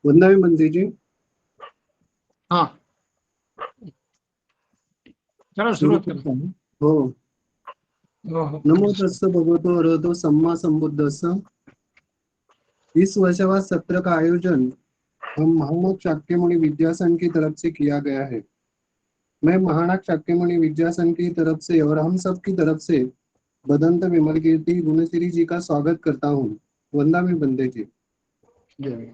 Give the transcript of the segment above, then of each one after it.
वंदना मंत्री जी। हाँ, चलो शुरू शुरुआत करो। करता हूँ। हो। ओहो, नमो तस्स भगवतो अरहतो सम्मा संबुद्धस्स। इस वर्षवार सत्र का आयोजन हम महानाथ शाक्यमुनि विद्यासन की तरफ से किया गया है। मैं महानाथ शाक्यमुनि विद्यासन की तरफ से और हम सब की तरफ से बदंत विमल कीर्ति गुणश्री जी का स्वागत करता हूँ। वंदा में बंदे जी। जय।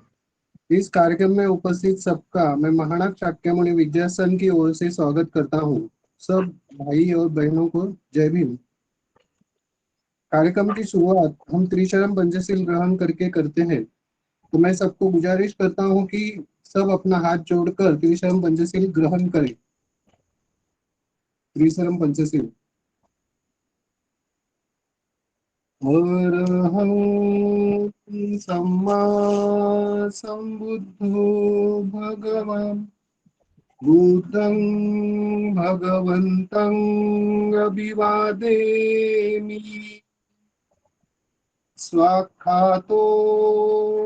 इस कार्यक्रम में उपस्थित सबका मैं महानाथ शाक्यमुनि विद्यासन की ओर से स्वागत करता हूँ। सब भाई और बहनों को जय भीम। कार्यक्रम की शुरुआत हम त्रिशरण पंचशील ग्रहण करके करते हैं, तो मैं सबको गुजारिश करता हूँ कि सब अपना हाथ जोड़कर त्रिशरण पंचशील ग्रहण करें। त्रिशरण पंचशील। अरहं सम्मा संबुद्धो भगवान् बुद्धं भगवन्तं अभिवादेमि। स्वाक्षातो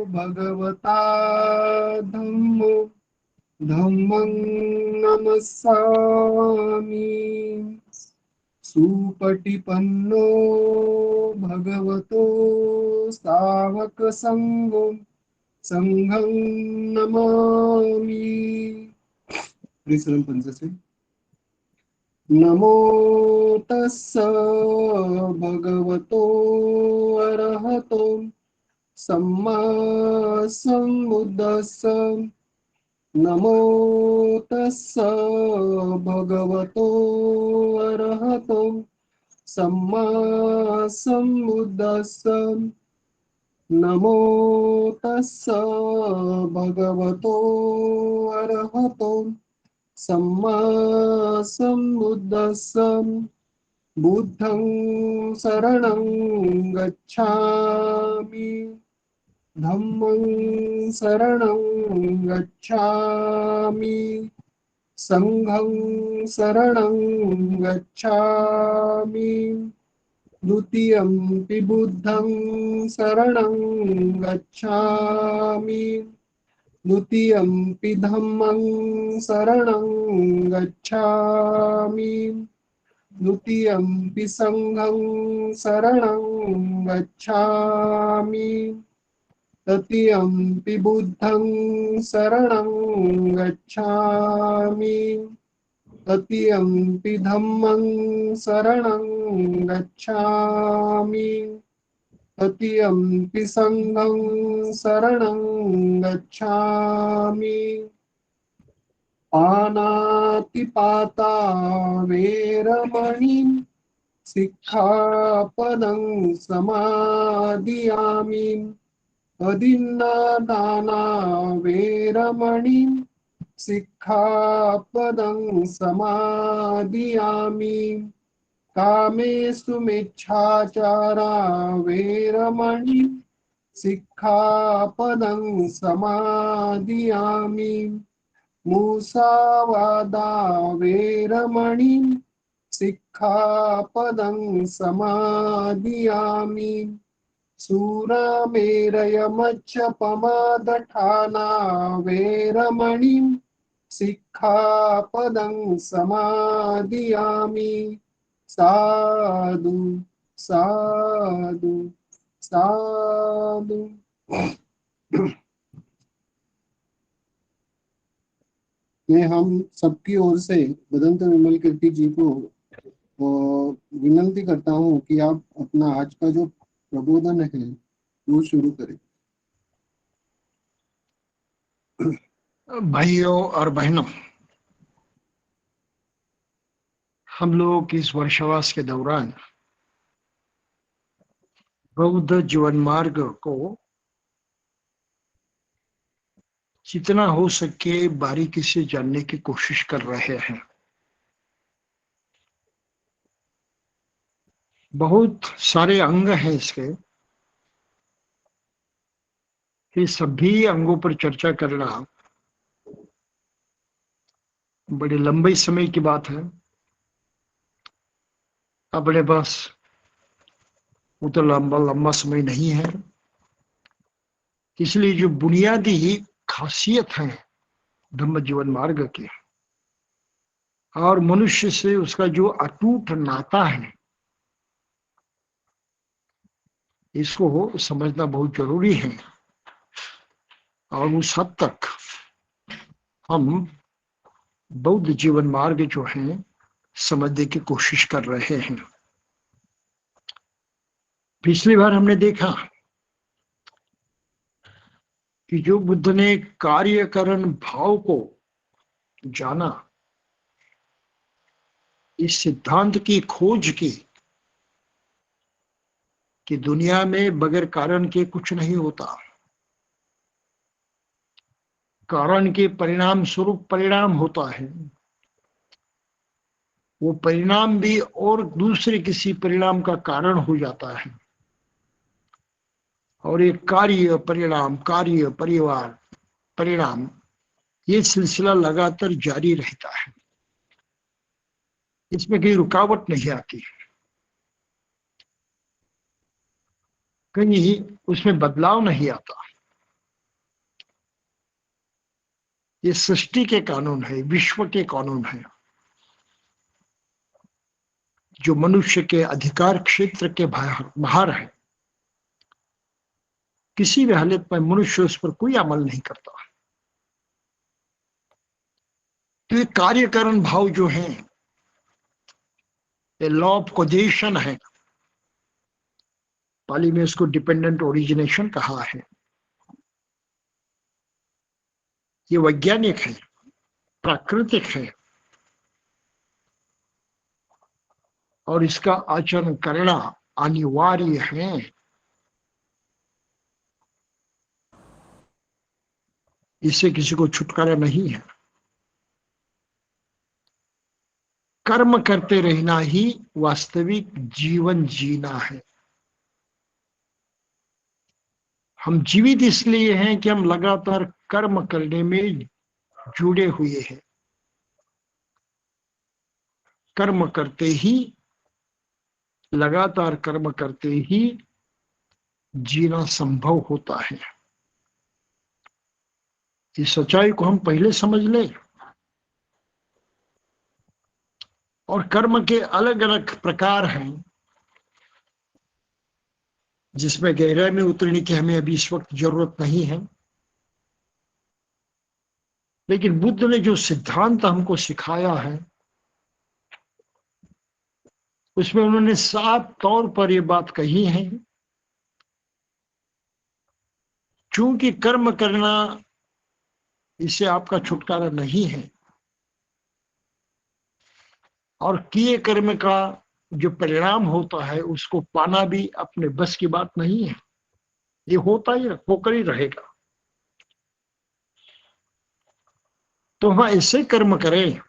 भगवता धम्मो धम्मं नमस्सामि। सुपटिपन्नो भगवतो सावक संघो संघं नमामि। त्रिशरण पंचशील। नमो तस्स भगवतो अरहतो सम्मा संबुद्धस्स। नमो तस्स भगवतो अरहतो सम्मा संबुद्धस्स। नमो तस्स भगवतो अरहतो सम्मा संबुद्धस्स। बुद्धं शरणं गच्छामि। धम्मं शरणं गच्छामि। संघं शरणं गच्छामि। द्वितीयंपि बुद्धं शरणं गच्छामि। द्वितीयंपि धम्मं शरणं गच्छामि। द्वितीयंपि संघं शरणं गच्छामि। तृतीयंपि बुद्धं शरणं गच्छामि। तृतीयंपि धम्मं शरणं गच्छामि। तृतीयंपि संघं शरणं गच्छामि। पानातिपाता वेरमणिं सिक्खापदं समादियामि। अदिन्नादाना वेरमणिं सिक्खापदं समादियामि। कामेषु मिच्छाचारा वेरमणिं सिक्खापदं समादियामि। मुसावादा वेरमणिं सिक्खापदं समादियामि। सूरामेरयमच्चपमादठाना वेरमणिं सिक्खापदं समादियामि। साधु साधु साधु। मैं हम सबकी ओर से बदंत विमल कीर्ति जी को विनंती करता हूँ कि आप अपना आज का जो प्रबोधन है वो शुरू करें। भाइयों और बहनों, हम लोग इस वर्षावास के दौरान बौद्ध जीवन मार्ग को जितना हो सके बारीकी से जानने की कोशिश कर रहे हैं। बहुत सारे अंग हैं इसके। ये सभी अंगों पर चर्चा करना बड़े लंबे समय की बात है। अपने पास उतना लंबा समय नहीं है, इसलिए जो बुनियादी खासियत है धम्म जीवन मार्ग की, और मनुष्य से उसका जो अटूट नाता है, इसको समझना बहुत जरूरी है। और उस हद तक हम बौद्ध जीवन मार्ग जो है समझने की कोशिश कर रहे हैं। पिछली बार हमने देखा कि जो बुद्ध ने कार्यकरण भाव को जाना, इस सिद्धांत की खोज की कि दुनिया में बगैर कारण के कुछ नहीं होता, कारण के परिणाम स्वरूप परिणाम होता है, वो परिणाम भी और दूसरे किसी परिणाम का कारण हो जाता है, और एक कार्य परिवार परिणाम, ये सिलसिला लगातार जारी रहता है, इसमें कोई रुकावट नहीं आती, कहीं उसमें बदलाव नहीं आता। ये सृष्टि के कानून है, विश्व के कानून है, जो मनुष्य के अधिकार क्षेत्र के बाहर है। किसी भी हालत में मनुष्य उस पर कोई अमल नहीं करता। तो ये कार्यकरण भाव जो है, ये लॉ ऑफ कॉजेशन है, पाली में इसको डिपेंडेंट ओरिजिनेशन कहा है। ये वैज्ञानिक है, प्राकृतिक है, और इसका आचरण करना अनिवार्य है। इससे किसी को छुटकारा नहीं है। कर्म करते रहना ही वास्तविक जीवन जीना है। हम जीवित इसलिए हैं कि हम लगातार कर्म करने में जुड़े हुए हैं। कर्म करते ही, लगातार कर्म करते ही जीना संभव होता है। इस सच्चाई को हम पहले समझ लें। और कर्म के अलग अलग प्रकार हैं, जिसमें गहराई में उतरने की हमें अभी इस वक्त जरूरत नहीं है। लेकिन बुद्ध ने जो सिद्धांत हमको सिखाया है, उसमें उन्होंने साफ तौर पर यह बात कही है, चूंकि कर्म करना, इससे आपका छुटकारा नहीं है, और किए कर्म का जो परिणाम होता है उसको पाना भी अपने बस की बात नहीं है। ये होता ही होकर ही रहेगा। तो हम ऐसे कर्म करें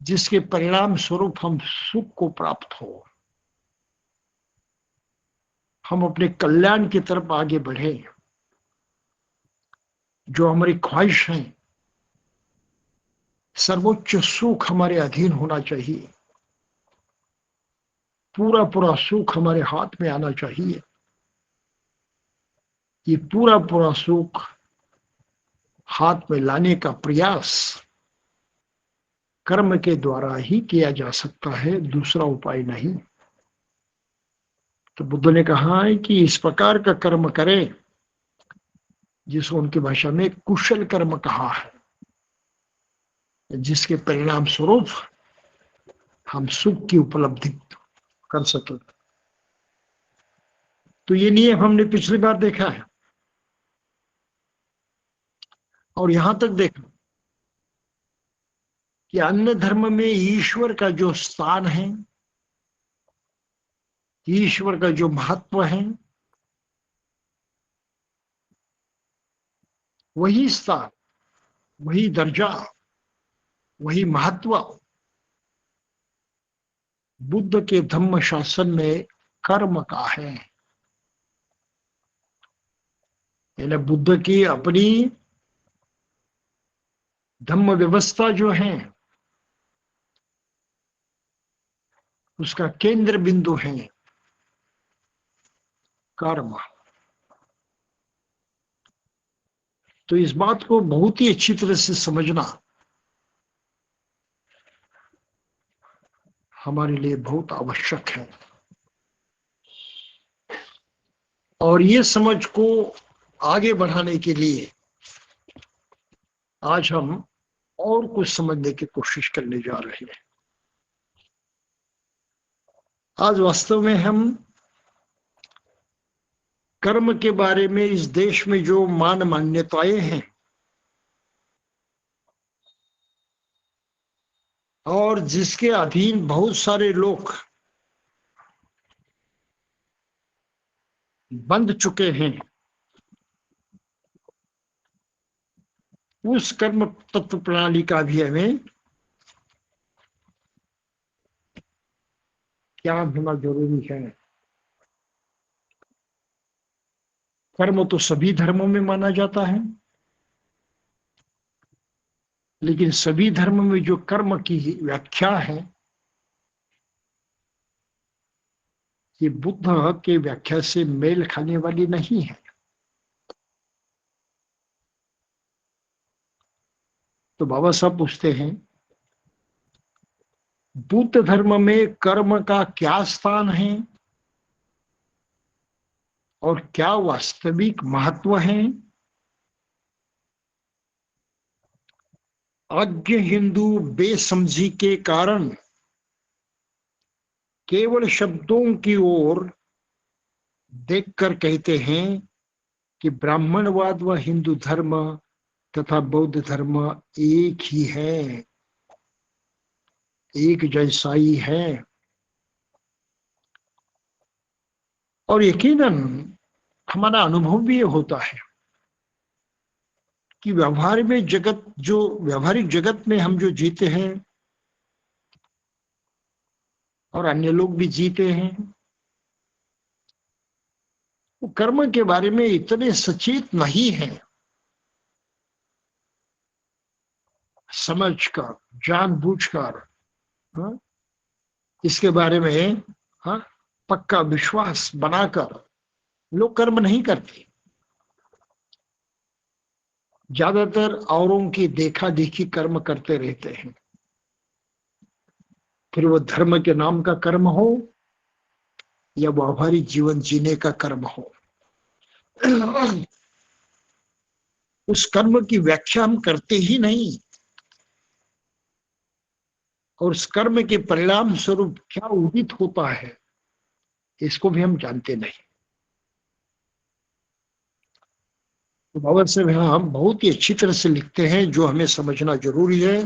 जिसके परिणाम स्वरूप हम सुख को प्राप्त हो, हम अपने कल्याण की तरफ आगे बढ़े। जो हमारी ख्वाहिश है, सर्वोच्च सुख हमारे अधीन होना चाहिए, पूरा पूरा सुख हमारे हाथ में आना चाहिए। ये पूरा पूरा सुख हाथ में लाने का प्रयास कर्म के द्वारा ही किया जा सकता है, दूसरा उपाय नहीं। तो बुद्ध ने कहा है कि इस प्रकार का कर्म करें जिसको उनकी भाषा में कुशल कर्म कहा है, जिसके परिणाम स्वरूप हम सुख की उपलब्धि कर सके। तो ये नियम हमने पिछली बार देखा है, और यहां तक देखा कि अन्य धर्म में ईश्वर का जो स्थान है, ईश्वर का जो महत्व है, वही स्थान, वही दर्जा, वही महत्व बुद्ध के धम्म शासन में कर्म का है। यानी बुद्ध की अपनी धम्म व्यवस्था जो है, उसका केंद्र बिंदु है कर्म। तो इस बात को बहुत ही अच्छी तरह से समझना हमारे लिए बहुत आवश्यक है। और ये समझ को आगे बढ़ाने के लिए आज हम और कुछ समझने की कोशिश करने जा रहे हैं। आज वास्तव में हम कर्म के बारे में इस देश में जो मान मान्यताएं हैं और जिसके अधीन बहुत सारे लोग बंध चुके हैं, उस कर्म तत्व प्रणाली का भी हमें ज्ञान होना जरूरी है। कर्म तो सभी धर्मों में माना जाता है, लेकिन सभी धर्म में जो कर्म की व्याख्या है, ये बुद्ध के व्याख्या से मेल खाने वाली नहीं है। तो बाबा साहब पूछते हैं, बुद्ध धर्म में कर्म का क्या स्थान है और क्या वास्तविक महत्व है? अज्ञ हिंदू बेसमझी के कारण केवल शब्दों की ओर देखकर कहते हैं कि ब्राह्मणवाद व हिंदू धर्म तथा बौद्ध धर्म एक ही है, एक जैसा ही है। और यकीनन हमारा अनुभव भी ये होता है कि व्यवहार में जगत, जो व्यवहारिक जगत में हम जो जीते हैं और अन्य लोग भी जीते हैं, वो कर्म के बारे में इतने सचेत नहीं है। समझकर, जानबूझकर, हाँ, इसके बारे में, हाँ, पक्का विश्वास बनाकर लोग कर्म नहीं करते। ज्यादातर औरों की देखा देखी कर्म करते रहते हैं, फिर वो धर्म के नाम का कर्म हो या व्यवहारिक जीवन जीने का कर्म हो। उस कर्म की व्याख्या हम करते ही नहीं, और उस कर्म के परिणाम स्वरूप क्या उदित होता है इसको भी हम जानते नहीं। तो बाबा साहब हम बहुत ही अच्छी तरह से लिखते हैं, जो हमें समझना जरूरी है।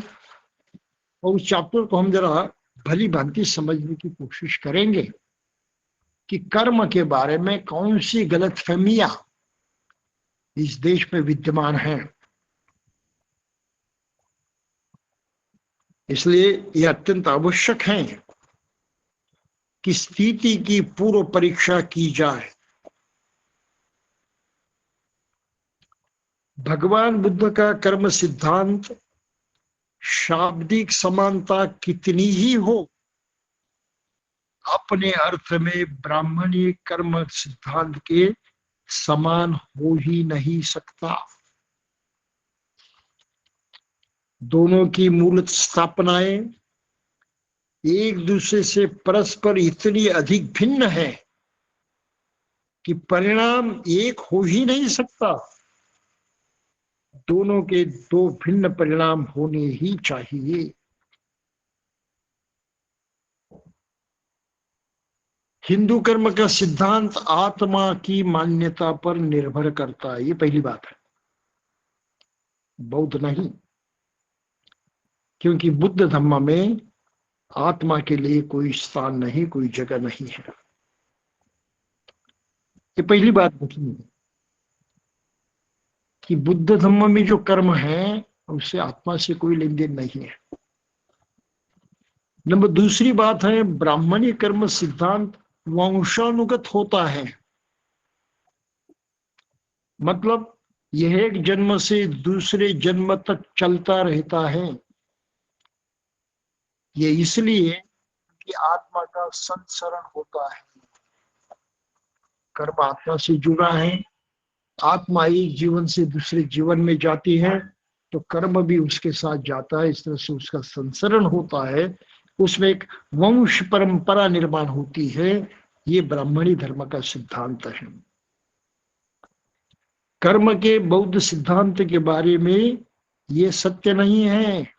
और उस चैप्टर को हम जरा भली भांति समझने की कोशिश करेंगे कि कर्म के बारे में कौन सी गलतफहमियां इस देश में विद्यमान हैं। इसलिए यह अत्यंत आवश्यक है कि स्थिति की पूर्व परीक्षा की जाए। भगवान बुद्ध का कर्म सिद्धांत शाब्दिक समानता कितनी ही हो, अपने अर्थ में ब्राह्मणीय कर्म सिद्धांत के समान हो ही नहीं सकता। दोनों की मूल स्थापनाएं एक दूसरे से परस्पर इतनी अधिक भिन्न है कि परिणाम एक हो ही नहीं सकता। दोनों के दो भिन्न परिणाम होने ही चाहिए। हिंदू कर्म का सिद्धांत आत्मा की मान्यता पर निर्भर करता है, ये पहली बात है, बौद्ध नहीं। क्योंकि बुद्ध धर्म में आत्मा के लिए कोई स्थान नहीं, कोई जगह नहीं है। ये पहली बात देखनी है कि बुद्ध धर्म में जो कर्म है उससे आत्मा से कोई लेन देन नहीं है। नंबर दूसरी बात है, ब्राह्मणी कर्म सिद्धांत वंशानुगत होता है। मतलब यह एक जन्म से दूसरे जन्म तक चलता रहता है। ये इसलिए कि आत्मा का संसरण होता है। कर्म आत्मा से जुड़ा है आत्मा एक जीवन से दूसरे जीवन में जाती है तो कर्म भी उसके साथ जाता है, इस तरह से उसका संसरण होता है, उसमें एक वंश परंपरा निर्माण होती है। ये ब्राह्मणी धर्म का सिद्धांत है। कर्म के बौद्ध सिद्धांत के बारे में ये सत्य नहीं है।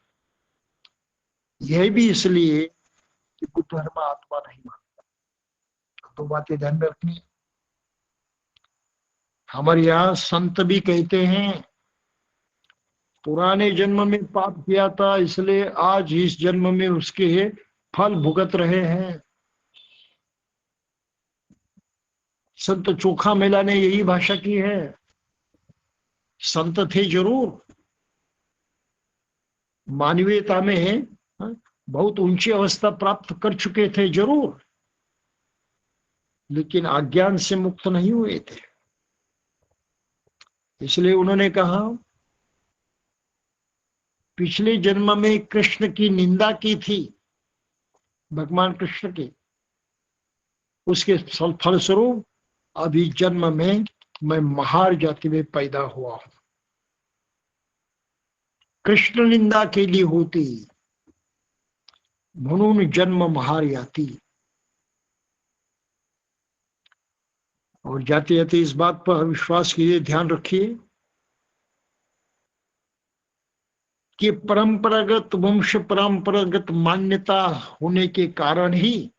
यह भी इसलिए कि बुद्ध धर्म आत्मा नहीं मानता। तो बातें ध्यान में रखनी। हमारे यहाँ संत भी कहते हैं पुराने जन्म में पाप किया था इसलिए आज इस जन्म में उसके फल भुगत रहे हैं। संत चोखा मेला ने यही भाषा की है। संत थे जरूर, मानवीयता में बहुत ऊंची अवस्था प्राप्त कर चुके थे जरूर, लेकिन अज्ञान से मुक्त नहीं हुए थे। इसलिए उन्होंने कहा पिछले जन्म में कृष्ण की निंदा की थी, भगवान कृष्ण की, उसके फलस्वरूप अभी जन्म में मैं महार जाति में पैदा हुआ हूं। कृष्ण निंदा केली होती म्हणून जन्म महार याती। और जाते जाते इस बात पर विश्वास कीजिए, ध्यान रखिए कि परंपरागत वंश परंपरागत मान्यता होने के कारण ही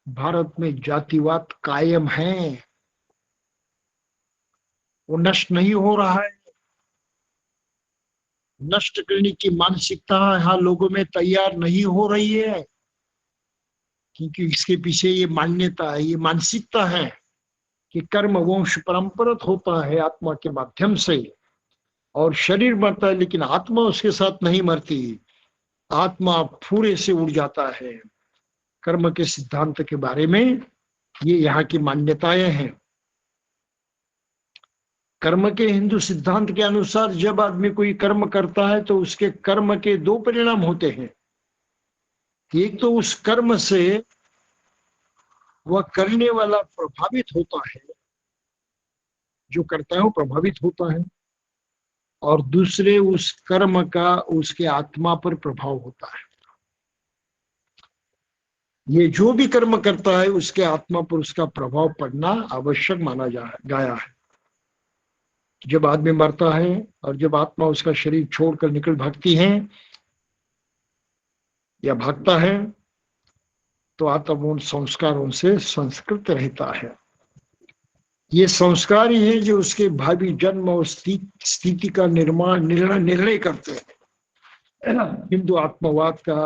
भारत में जातिवाद कायम है, वो नष्ट नहीं हो रहा है। नष्ट करने की मानसिकता यहाँ लोगों में तैयार नहीं हो रही है, क्योंकि इसके पीछे ये मान्यता है, ये मानसिकता है कि कर्म वंश परंपरागत होता है आत्मा के माध्यम से, और शरीर मरता है लेकिन आत्मा उसके साथ नहीं मरती, आत्मा पूरे से उड़ जाता है। कर्म के सिद्धांत के बारे में ये यहाँ की मान्यताएं हैं। कर्म के हिंदू सिद्धांत के अनुसार जब आदमी कोई कर्म करता है तो उसके कर्म के दो परिणाम होते हैं। एक तो उस कर्म से वह करने वाला प्रभावित होता है, जो करता है वो प्रभावित होता है, और दूसरे उस कर्म का उसके आत्मा पर प्रभाव होता है। ये जो भी कर्म करता है उसके आत्मा पर उसका प्रभाव पड़ना आवश्यक माना गया है। जब आदमी मरता है और जब आत्मा उसका शरीर छोड़कर निकल भागती है या भागता है तो आत्मा उन संस्कारों से संस्कृत रहता है। ये संस्कार ही है जो उसके भावी जन्म और स्थिति का निर्णय करते हैं। हिंदू आत्मवाद का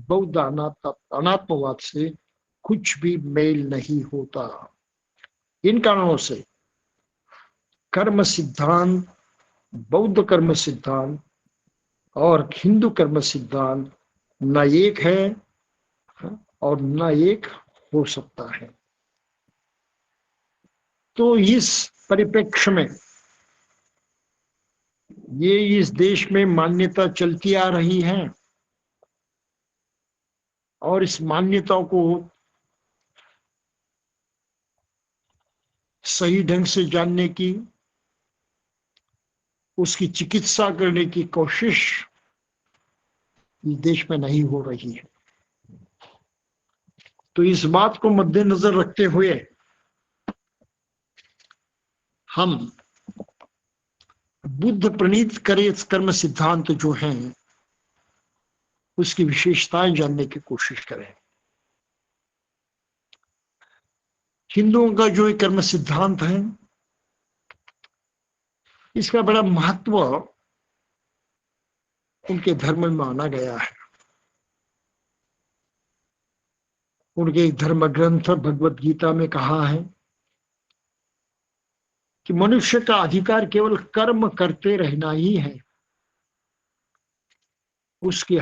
बौद्ध अनात्मवाद से कुछ भी मेल नहीं होता। इन कारणों से कर्म सिद्धांत, बौद्ध कर्म सिद्धांत और हिंदू कर्म सिद्धांत न एक है और न एक हो सकता है। तो इस परिप्रेक्ष्य में ये इस देश में मान्यता चलती आ रही है, और इस मान्यताओं को सही ढंग से जानने की, उसकी चिकित्सा करने की कोशिश इस देश में नहीं हो रही है। तो इस बात को मद्देनजर रखते हुए हम बुद्ध प्रणीत कर्म सिद्धांत जो हैं उसकी विशेषताएं जानने की कोशिश करें। हिंदुओं का जो एक कर्म सिद्धांत है इसका बड़ा महत्व उनके धर्म में माना गया है। उनके धर्म ग्रंथ भगवत गीता में कहा है कि मनुष्य का अधिकार केवल कर्म करते रहना ही है, उसकी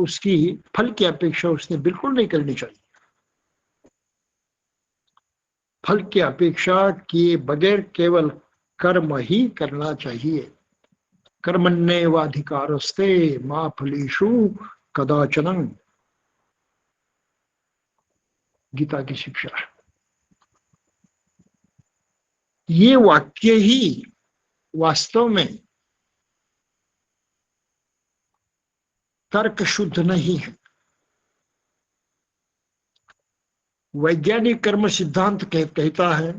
उसकी फल की अपेक्षा उसने बिल्कुल नहीं करनी चाहिए। फल की अपेक्षा किए बगैर केवल कर्म ही करना चाहिए। कर्मण्येवाधिकारस्ते मा फलेषु कदाचन, गीता की शिक्षा है। ये वाक्य ही वास्तव में तर्क शुद्ध नहीं है। वैज्ञानिक कर्म सिद्धांत कहता है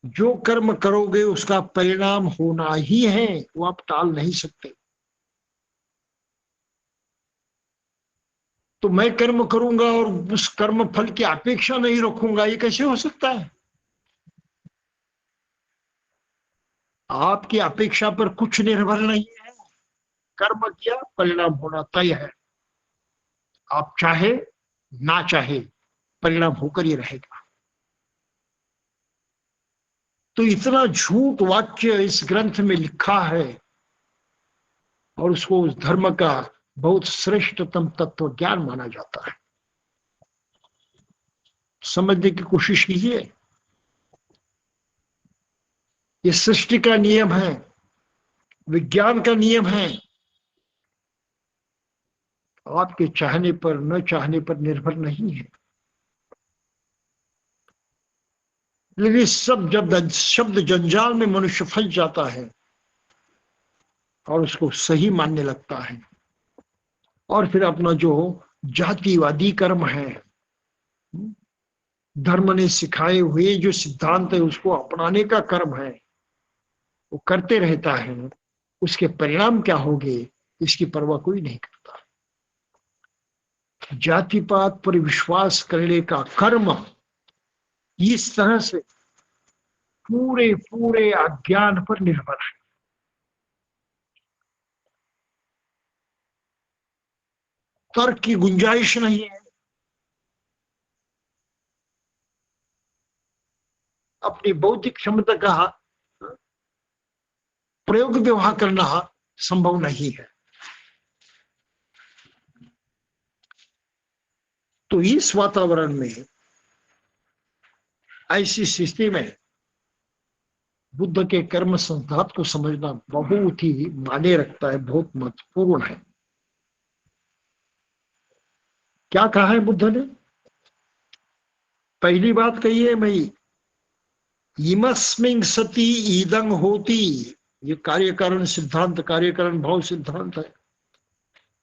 जो कर्म करोगे उसका परिणाम होना ही है, वो आप टाल नहीं सकते। तो मैं कर्म करूंगा और उस कर्म फल की अपेक्षा नहीं रखूंगा, ये कैसे हो सकता है? आपकी अपेक्षा पर कुछ निर्भर नहीं है। कर्म किया, परिणाम होना तय है। आप चाहे ना चाहे, परिणाम होकर ही रहेगा। तो इतना झूठ वाक्य इस ग्रंथ में लिखा है और उसको उस धर्म का बहुत श्रेष्ठतम तत्व ज्ञान माना जाता है। समझने की कोशिश कीजिए। ये सृष्टि का नियम है, विज्ञान का नियम है। आपके चाहने पर न चाहने पर निर्भर नहीं है। लेकिन सब जब शब्द जंजाल में मनुष्य फंस जाता है और उसको सही मानने लगता है, और फिर अपना जो जातिवादी कर्म है, धर्म ने सिखाए हुए जो सिद्धांत है उसको अपनाने का कर्म है, वो करते रहता है। उसके परिणाम क्या होंगे इसकी परवाह कोई नहीं करता। जाति पात पर विश्वास करने का कर्म इस तरह से पूरे पूरे अज्ञान पर निर्भर है। तर्क की गुंजाइश नहीं है। अपनी बौद्धिक क्षमता का प्रयोग व्यवहार करना संभव नहीं है। तो इस वातावरण में, ऐसी स्थिति में बुद्ध के कर्म सिद्धांत को समझना बहुत ही मायने रखता है, बहुत महत्वपूर्ण है। क्या कहा है बुद्ध ने? पहली बात कही है मैं, इमस्मिन् सति ईदं होती। ये कार्यकारण सिद्धांत, कार्यकारण भाव सिद्धांत है।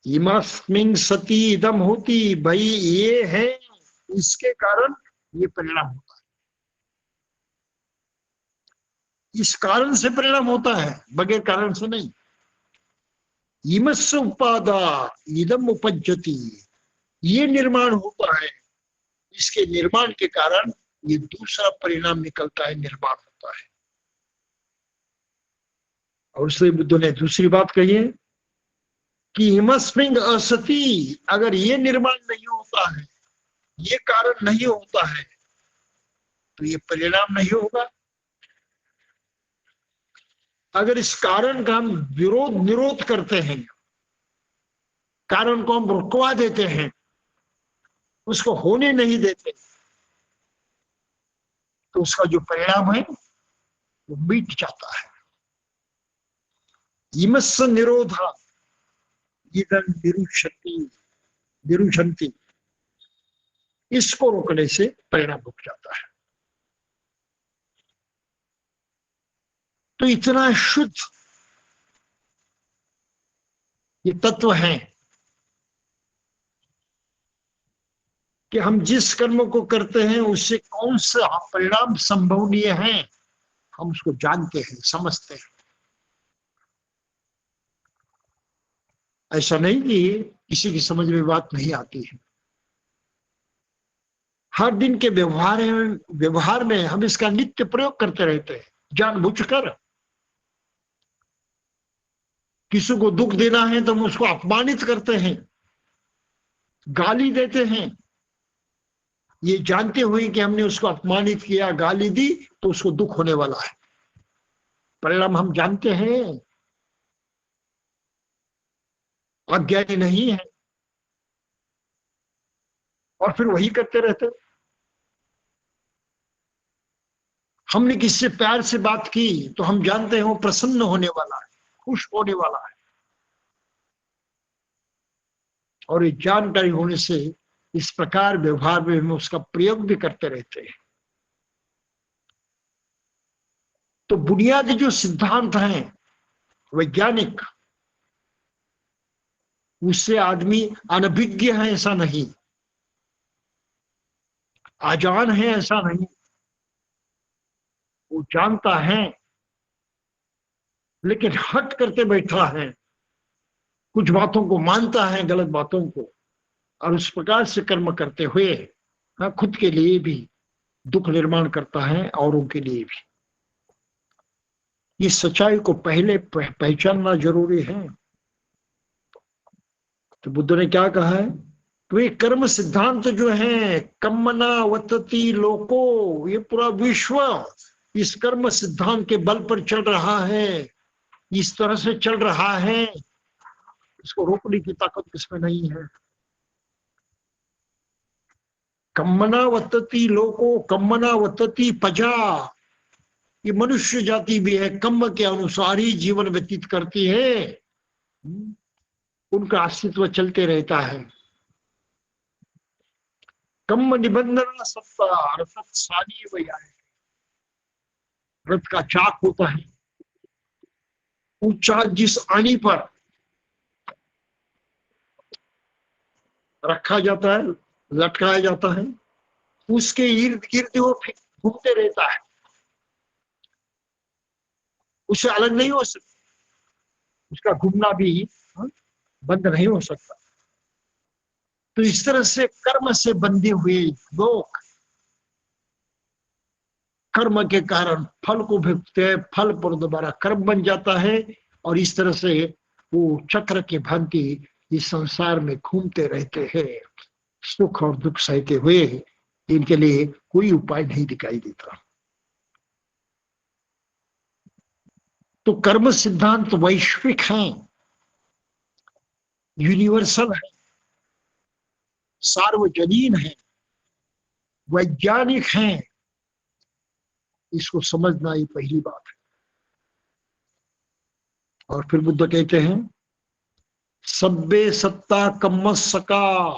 इमस्मिन् सति इदम होती, भाई ये है, इसके कारण ये परिणाम होता है। इस कारण से परिणाम होता है, बगैर कारण से नहीं। इमस्य उपादा इदम उपज्जति, ये निर्माण होता है, इसके निर्माण के कारण ये दूसरा परिणाम निकलता है, निर्माण होता है। और उससे बुद्ध ने दूसरी बात कही है कि हिमस्मिंग असती, अगर ये निर्माण नहीं होता है, ये कारण नहीं होता है, तो ये परिणाम नहीं होगा। अगर इस कारण का हम विरोध निरोध करते हैं, कारण को हम रुकवा देते हैं, उसको होने नहीं देते, तो उसका जो परिणाम है वो मिट जाता है। इमस्स निरोधा इदं निरुषति, निरुषन्ति, इसको रोकने से परिणाम रुक जाता है। तो इतना शुद्ध ये तत्व है कि हम जिस कर्म को करते हैं उससे कौन सा परिणाम संभवनीय है, हम उसको जानते हैं, समझते हैं। ऐसा नहीं कि किसी की समझ में बात नहीं आती है। हर दिन के व्यवहार में हम इसका नित्य प्रयोग करते रहते हैं, जानबूझकर। किसी को दुख देना है तो हम उसको अपमानित करते हैं, गाली देते हैं, ये जानते हुए कि हमने उसको अपमानित किया, गाली दी, तो उसको दुख होने वाला है। परिणाम हम जानते हैं, अज्ञानी नहीं है, और फिर वही करते रहते। हमने किससे प्यार से बात की तो हम जानते हैं वो प्रसन्न होने वाला है, खुश होने वाला है, और ये जानकारी होने से इस प्रकार व्यवहार में हम उसका प्रयोग भी करते रहते हैं। तो बुनियादी जो सिद्धांत हैं वैज्ञानिक, उससे आदमी अनभिज्ञ है ऐसा नहीं, अजान है ऐसा नहीं, वो जानता है लेकिन हट करके बैठा है, कुछ बातों को मानता है, गलत बातों को, और उस प्रकार से कर्म करते हुए हाँ, खुद के लिए भी दुख निर्माण करता है, औरों के लिए भी। इस सच्चाई को पहले पहचानना जरूरी है। तो बुद्ध ने क्या कहा है, तो ये कर्म सिद्धांत जो है, कम्मना वतति लोको, ये पूरा विश्व इस कर्म सिद्धांत के बल पर चल रहा है, इस तरह से चल रहा है, इसको रोकने की ताकत किसमें नहीं है। कम्मना वतति लोको, कम्मना वतति पजा, ये मनुष्य जाति भी है, कर्म के अनुसार ही जीवन व्यतीत करती है, उनका अस्तित्व चलते रहता है। कर्म निबंधन सत्ता अर्थात सारी वैया है, व्रत का चाक होता है, ऊंचा जिस आनी पर रखा जाता है, लटकाया जाता है, उसके इर्द गिर्द वो घूमते रहता है, उससे अलग नहीं हो सकता, उसका घूमना भी बंद नहीं हो सकता। तो इस तरह से कर्म से बंधे हुए लोग कर्म के कारण फल को भोगते हैं, फल पर दोबारा कर्म बन जाता है, और इस तरह से वो चक्र के भांति इस संसार में घूमते रहते हैं, सुख और दुख सहते हुए। इनके लिए कोई उपाय नहीं दिखाई देता। तो कर्म सिद्धांत वैश्विक हैं, यूनिवर्सल है, सार्वजनीन है, वैज्ञानिक हैं, इसको समझना ही पहली बात है। और फिर बुद्ध कहते हैं सब्बे सत्ता कम्म सका,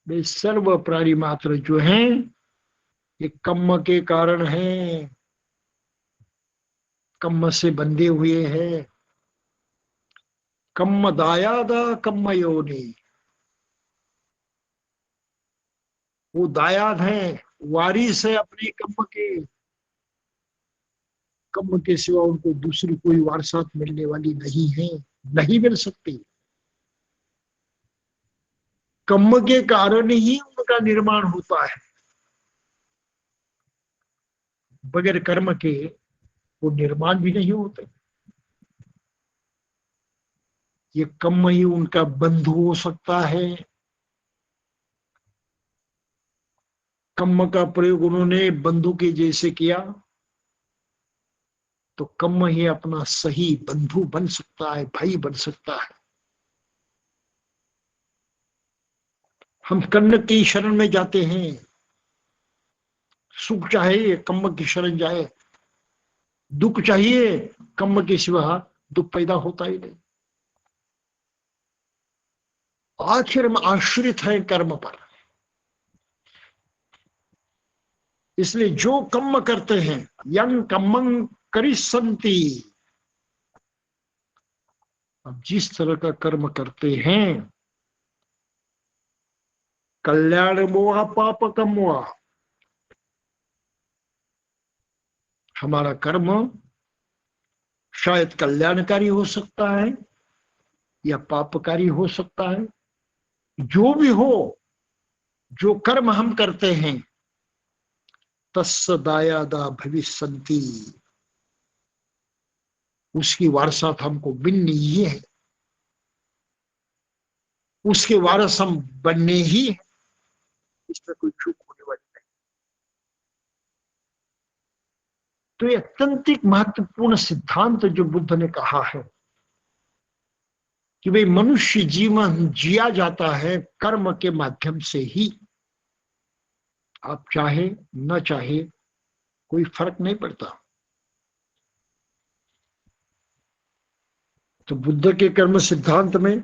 वे सर्व प्राणी मात्र जो हैं ये कर्म के कारण हैं, कर्म से बंधे हुए हैं। कर्म दायादा कर्म योनि, वो दायाद है, वारिस है अपने कर्म के सिवा उनको दूसरी कोई वारसात मिलने वाली नहीं है, नहीं मिल सकती। कर्म के कारण ही उनका निर्माण होता है, बगैर कर्म के वो निर्माण भी नहीं होते। ये कर्म ही उनका बंधु हो सकता है। कर्म का प्रयोग उन्होंने बंधु के जैसे किया तो कर्म ही अपना सही बंधु बन सकता है, भाई बन सकता है। हम कर्ण की शरण में जाते हैं, सुख चाहिए कर्म की शरण जाए, दुख चाहिए कर्म के सिवा दुख पैदा होता ही नहीं। आखिर में आश्रित है कर्म पर। इसलिए जो कर्म करते हैं यं कर्मं करिष्यन्ति, अब जिस तरह का कर्म करते हैं, कल्याण मोह पाप कमोह, हमारा कर्म शायद कल्याणकारी हो सकता है या पापकारी हो सकता है। जो भी हो, जो कर्म हम करते हैं तस्य दायादा भविष्यन्ति, उसकी वारसात हमको मिलनी ही है, उसके वारस हम बनने ही है, इसमें कोई चूक होने वाली नहीं। तो ये अत्यंत महत्वपूर्ण सिद्धांत जो बुद्ध ने कहा है कि भाई मनुष्य जीवन जिया जाता है कर्म के माध्यम से ही, आप चाहे न चाहे कोई फर्क नहीं पड़ता। तो बुद्ध के कर्म सिद्धांत में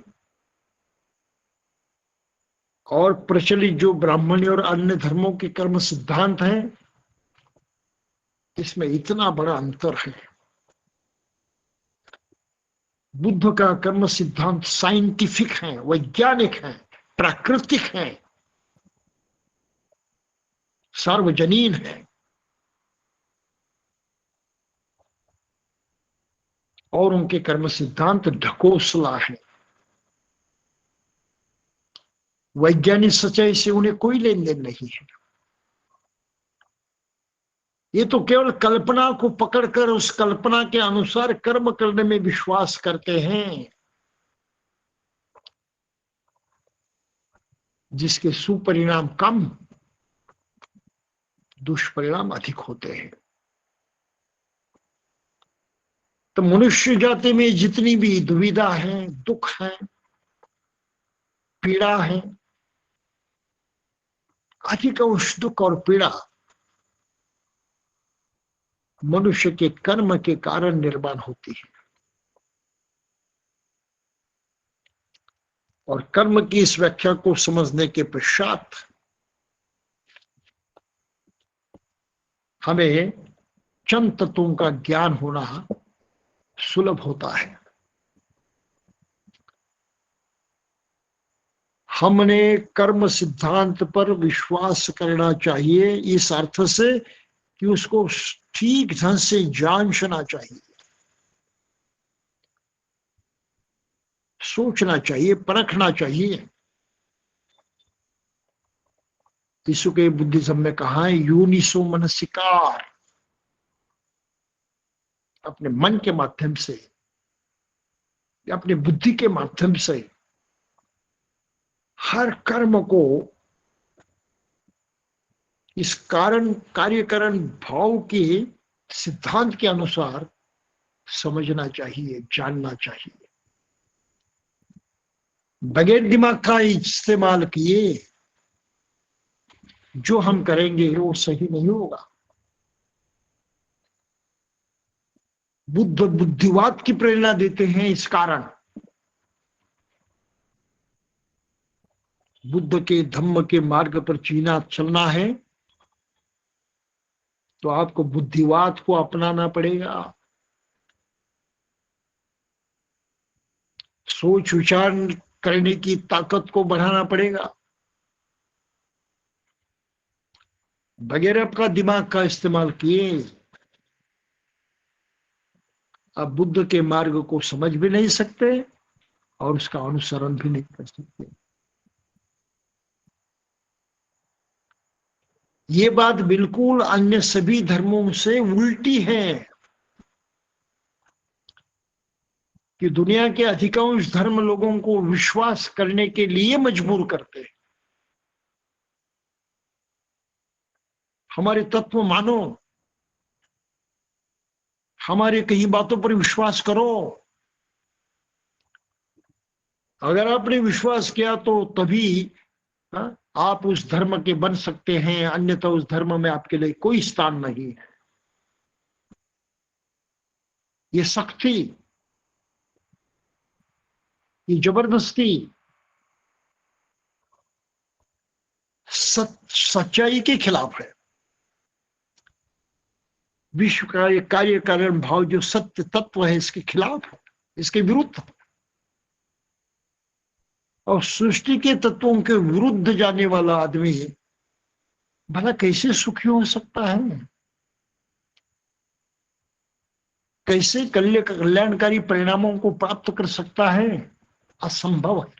और प्रचलित जो ब्राह्मणी और अन्य धर्मों के कर्म सिद्धांत हैं, इसमें इतना बड़ा अंतर है। बुद्ध का कर्म सिद्धांत साइंटिफिक है, वैज्ञानिक है, प्राकृतिक है, सार्वजनीन है, और उनके कर्म सिद्धांत ढकोसला है। वैज्ञानिक सच्चाई से उन्हें कोई लेन देन नहीं है। ये तो केवल कल्पना को पकड़कर उस कल्पना के अनुसार कर्म करने में विश्वास करते हैं, जिसके सुपरिणाम कम, दुष्परिणाम अधिक होते हैं। तो मनुष्य जाति में जितनी भी दुविधा है, दुख है, पीड़ा है, अधिकांश दुख और पीड़ा मनुष्य के कर्म के कारण निर्माण होती है। और कर्म की इस व्याख्या को समझने के पश्चात हमें चंद तत्वों का ज्ञान होना सुलभ होता है। हमने कर्म सिद्धांत पर विश्वास करना चाहिए इस अर्थ से कि उसको ठीक ढंग से जानना चाहिए, सोचना चाहिए, परखना चाहिए। यीशु के बुद्धिज्म में कहा है यूनिसो मनसिकार, अपने मन के माध्यम से या अपने बुद्धि के माध्यम से हर कर्म को इस कारण कार्यकरण भाव के सिद्धांत के अनुसार समझना चाहिए, जानना चाहिए। बगैर दिमाग का इस्तेमाल किए जो हम करेंगे वो सही नहीं होगा। बुद्ध बुद्धिवाद की प्रेरणा देते हैं। इस कारण बुद्ध के धम्म के मार्ग पर चलना है तो आपको बुद्धिवाद को अपनाना पड़ेगा, सोच विचार करने की ताकत को बढ़ाना पड़ेगा। बगैर आपका दिमाग का इस्तेमाल किए आप बुद्ध के मार्ग को समझ भी नहीं सकते और उसका अनुसरण भी नहीं कर सकते। ये बात बिल्कुल अन्य सभी धर्मों से उल्टी है कि दुनिया के अधिकांश धर्म लोगों को विश्वास करने के लिए मजबूर करते हैं। हमारे तत्व मानो, हमारे कई बातों पर विश्वास करो। अगर आपने विश्वास किया तो तभी आप उस धर्म के बन सकते हैं, अन्यथा उस धर्म में आपके लिए कोई स्थान नहीं है। ये सख्ती, ये जबरदस्ती सच्चाई के खिलाफ है। विश्व का ये कार्य कारण भाव जो सत्य तत्व है इसके खिलाफ है, इसके विरुद्ध है। और सृष्टि के तत्वों के विरुद्ध जाने वाला आदमी भला कैसे सुखी हो सकता है? कैसे कल्याणकारी परिणामों को प्राप्त कर सकता है? असंभव है।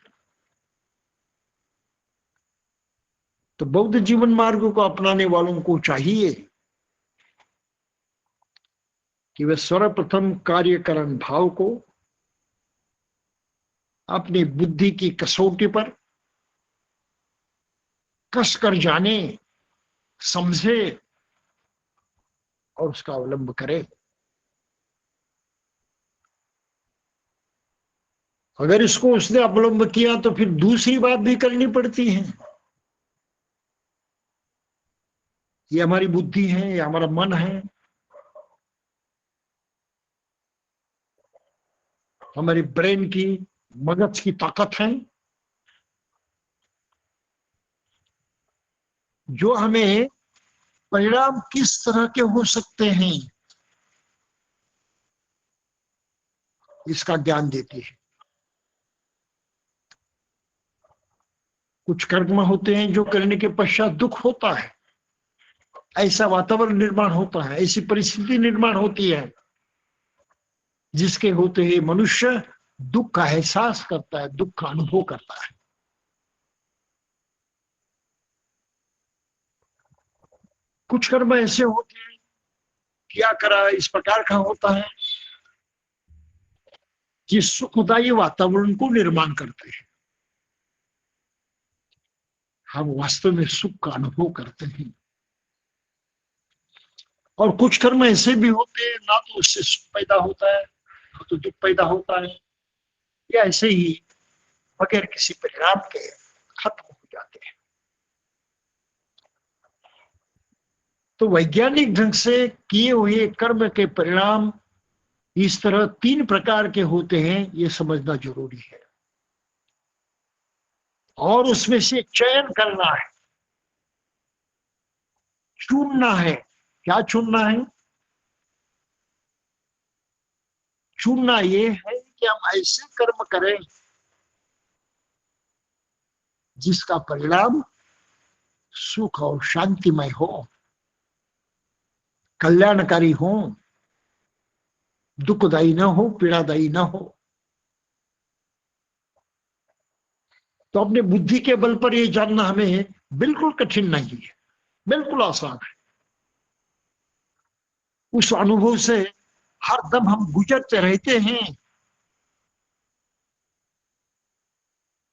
तो बौद्ध जीवन मार्ग को अपनाने वालों को चाहिए कि वे सर्वप्रथम कार्यकरण भाव को अपनी बुद्धि की कसौटी पर कस कर जाने, समझे और उसका अवलंब करे। अगर इसको उसने अवलंब किया तो फिर दूसरी बात भी करनी पड़ती है। ये हमारी बुद्धि है, ये हमारा मन है, हमारी ब्रेन की, मगज की ताकत है जो हमें परिणाम किस तरह के हो सकते हैं इसका ज्ञान देती है। कुछ कर्म होते हैं जो करने के पश्चात दुख होता है, ऐसा वातावरण निर्माण होता है, ऐसी परिस्थिति निर्माण होती है जिसके होते हुए मनुष्य दुख का एहसास करता है, दुख का अनुभव करता है। कुछ कर्म ऐसे होते हैं, क्या करा इस प्रकार का होता है कि सुखदायी वातावरण को निर्माण करते हैं, हम वास्तव में सुख का अनुभव करते हैं। और कुछ कर्म ऐसे भी होते हैं, ना तो उससे सुख पैदा होता है ना तो दुख पैदा होता है, या ऐसे ही बगैर किसी परिणाम के खत्म हो जाते हैं। तो वैज्ञानिक ढंग से किए हुए कर्म के परिणाम इस तरह 3 प्रकार के होते हैं, ये समझना जरूरी है। और उसमें से चयन करना है, चुनना है। क्या चुनना है? चुनना ये है कि हम ऐसे कर्म करें जिसका परिणाम सुख और शांतिमय हो, कल्याणकारी हो, दुखदायी न हो, पीड़ादायी न हो। तो अपने बुद्धि के बल पर यह जानना हमें बिल्कुल कठिन नहीं है, बिल्कुल आसान है। उस अनुभव से हर दम हम गुजरते रहते हैं।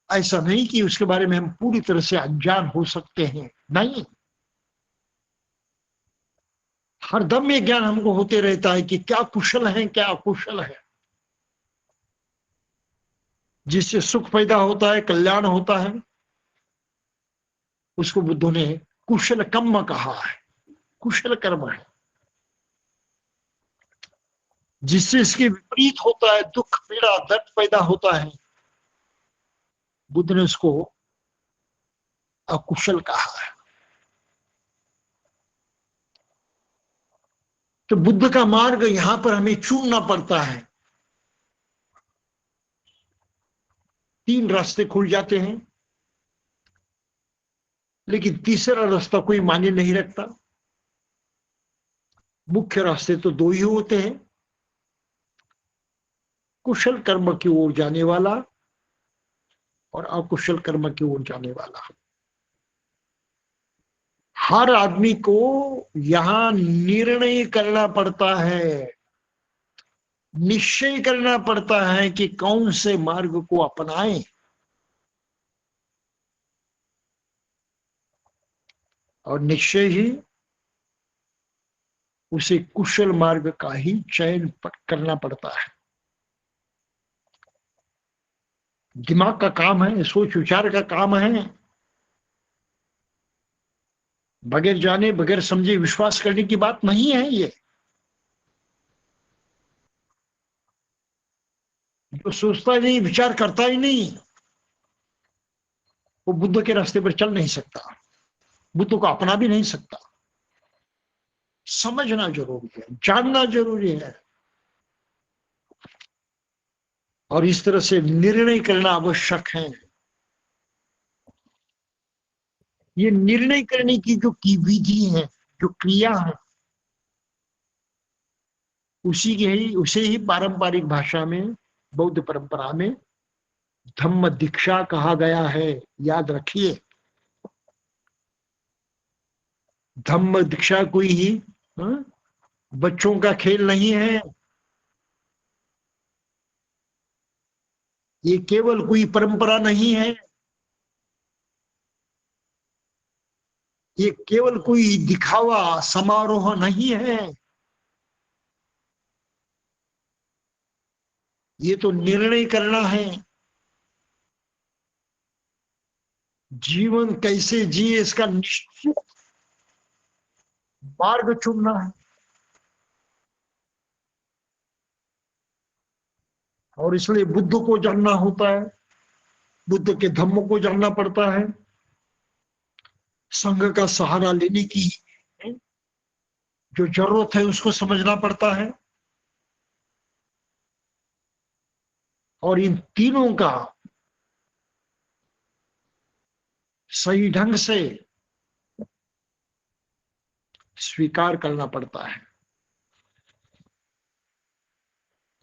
ऐसा नहीं कि उसके बारे में हम पूरी तरह से अनजान हो सकते हैं, नहीं। हर दम ये ज्ञान हमको होते रहता है कि क्या कुशल है, क्या अकुशल है। जिससे सुख पैदा होता है, कल्याण होता है, उसको बुद्धों ने कुशल कर्म कहा है, कुशल कर्म है। जिससे इसके विपरीत होता है, दुख पीड़ा दर्द पैदा होता है, बुद्ध ने उसको अकुशल कहा है। तो बुद्ध का मार्ग यहां पर हमें चुनना पड़ता है। 3 रास्ते खुल जाते हैं, लेकिन तीसरा रास्ता कोई मान्य नहीं रखता। मुख्य रास्ते तो 2 ही होते हैं, कुशल कर्म की ओर जाने वाला और अकुशल कर्म की ओर जाने वाला। हर आदमी को यहां निर्णय करना पड़ता है, निश्चय करना पड़ता है कि कौन से मार्ग को अपनाएं। और निश्चय ही उसे कुशल मार्ग का ही चयन करना पड़ता है। दिमाग का काम है, सोच विचार का काम है। बगैर जाने बगैर समझे विश्वास करने की बात नहीं है ये। जो सोचता ही नहीं, विचार करता ही नहीं, वो बुद्ध के रास्ते पर चल नहीं सकता, बुद्ध को अपना भी नहीं सकता। समझना जरूरी है, जानना जरूरी है, और इस तरह से निर्णय करना आवश्यक है। ये निर्णय करने की जो की विधि है, जो क्रिया है, उसे ही पारंपरिक भाषा में, बौद्ध परंपरा में धम्म दीक्षा कहा गया है। याद रखिए, धम्म दीक्षा कोई ही बच्चों का खेल नहीं है। ये केवल कोई परंपरा नहीं है, ये केवल कोई दिखावा समारोह नहीं है। ये तो निर्णय करना है, जीवन कैसे जिए इसका निश्चित मार्ग चुनना है। और इसलिए बुद्ध को जानना होता है, बुद्ध के धम्म को जानना पड़ता है, संघ का सहारा लेने की जो जरूरत है उसको समझना पड़ता है, और इन तीनों का सही ढंग से स्वीकार करना पड़ता है।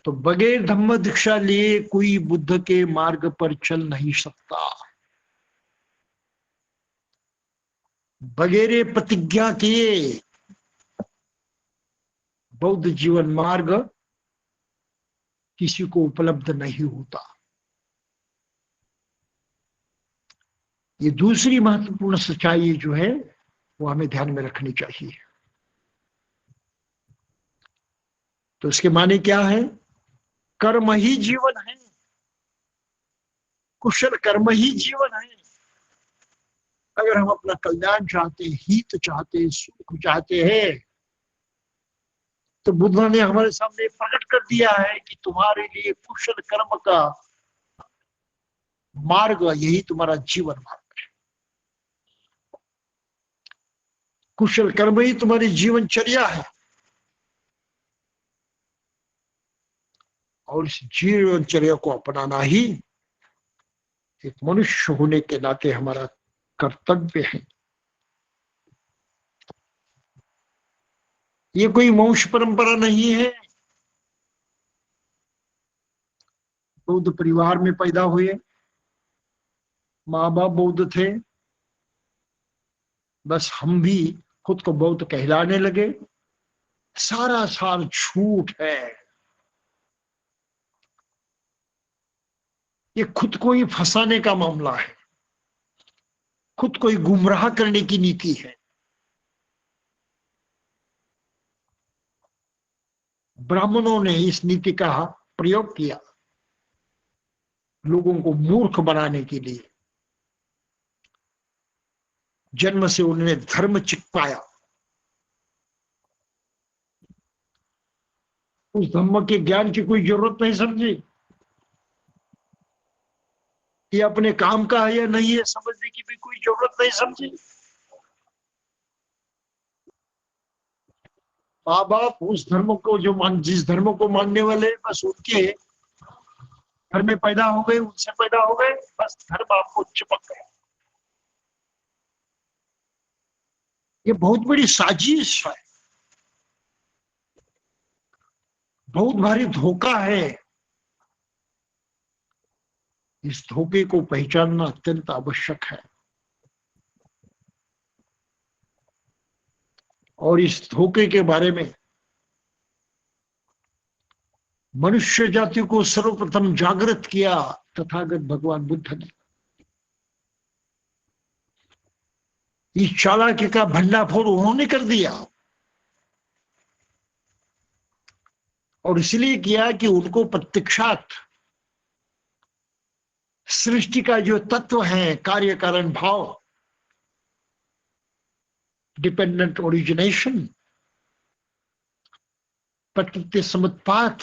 तो बगैर धम्म दीक्षा लिए कोई बुद्ध के मार्ग पर चल नहीं सकता। बगैर प्रतिज्ञा किए बौद्ध जीवन मार्ग किसी को उपलब्ध नहीं होता। ये दूसरी महत्वपूर्ण सच्चाई जो है वो हमें ध्यान में रखनी चाहिए। तो इसके माने क्या है? कर्म ही जीवन है, कुशल कर्म ही जीवन है। अगर हम अपना कल्याण चाहते, हित चाहते, सुख चाहते हैं, तो बुद्ध ने हमारे सामने प्रकट कर दिया है कि तुम्हारे लिए कुशल कर्म का मार्ग यही तुम्हारा जीवन मार्ग है। कुशल कर्म ही तुम्हारी जीवनचर्या है, और इस जीवनचर्या को अपनाना ही एक मनुष्य होने के नाते हमारा कर्तव्य है। ये कोई वंश परंपरा नहीं है। बौद्ध परिवार में पैदा हुए, माँ बाप बौद्ध थे, बस हम भी खुद को बौद्ध कहलाने लगे। सारा सार झूठ है। ये खुद को ही फंसाने का मामला है, खुद को ही गुमराह करने की नीति है। ब्राह्मणों ने इस नीति का प्रयोग किया लोगों को मूर्ख बनाने के लिए। जन्म से उन्होंने धर्म चिपकाया, उस धर्म के ज्ञान की कोई जरूरत नहीं समझी। ये अपने काम का है या नहीं है समझने की भी कोई जरूरत नहीं समझी। माँ बाप उस धर्म को जिस धर्म को मानने वाले, बस उनके घर में पैदा हो गए, उनसे पैदा हो गए, बस धर्म आपको चिपक गया। ये बहुत बड़ी साजिश है, बहुत भारी धोखा है। इस धोखे को पहचानना अत्यंत आवश्यक है, और इस धोखे के बारे में मनुष्य जाति को सर्वप्रथम जागृत किया तथागत भगवान बुद्ध ने। इस चालाकी का भंडाफोड़ उन्होंने कर दिया, और इसलिए किया कि उनको प्रत्यक्षात सृष्टि का जो तत्व है, कार्य कारण भाव, डिपेंडेंट ओरिजिनेशन, प्रकृति समुत्पात,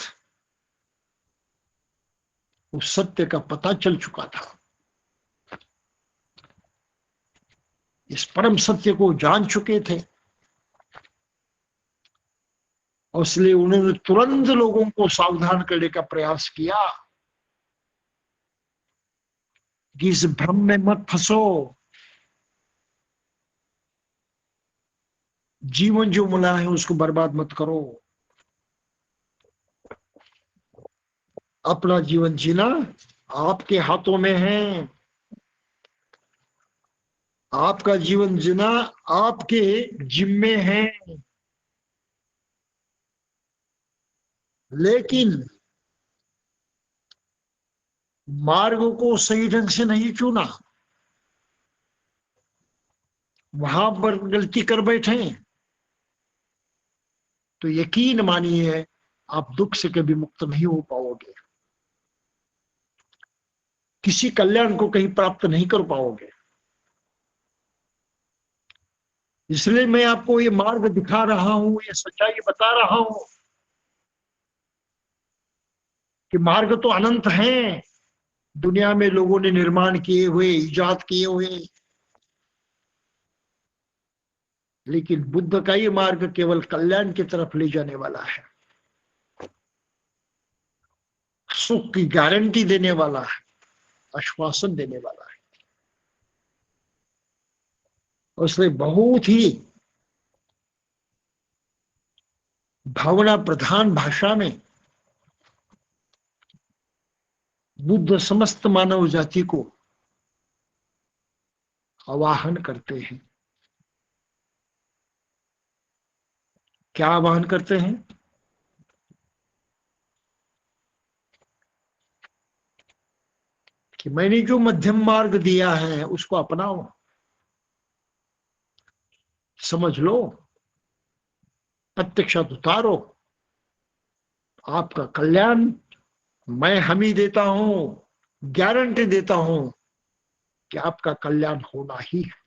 उस सत्य का पता चल चुका था। इस परम सत्य को जान चुके थे, और इसलिए उन्होंने तुरंत लोगों को सावधान करने का प्रयास किया कि इस भ्रम में मत फंसो। जीवन जो मिला है उसको बर्बाद मत करो। अपना जीवन जीना आपके हाथों में है। आपका जीवन जीना आपके जिम्मे है। लेकिन मार्ग को सही ढंग से नहीं चुना, वहां पर गलती कर बैठे, तो यकीन मानिए आप दुख से कभी मुक्त नहीं हो पाओगे, किसी कल्याण को कहीं प्राप्त नहीं कर पाओगे। इसलिए मैं आपको ये मार्ग दिखा रहा हूं, ये सच्चाई बता रहा हूं कि मार्ग तो अनंत है। दुनिया में लोगों ने निर्माण किए हुए, इजाद किए हुए, लेकिन बुद्ध का ये मार्ग केवल कल्याण की तरफ ले जाने वाला है, सुख की गारंटी देने वाला है, आश्वासन देने वाला है। उसने बहुत ही भावना प्रधान भाषा में बुद्ध समस्त मानव जाति को आवाहन करते हैं। क्या आवाहन करते हैं? कि मैंने जो मध्यम मार्ग दिया है उसको अपनाओ, समझ लो, प्रत्यक्षात उतारो। आपका कल्याण मैं हमी देता हूं, गारंटी देता हूं कि आपका कल्याण होना ही है।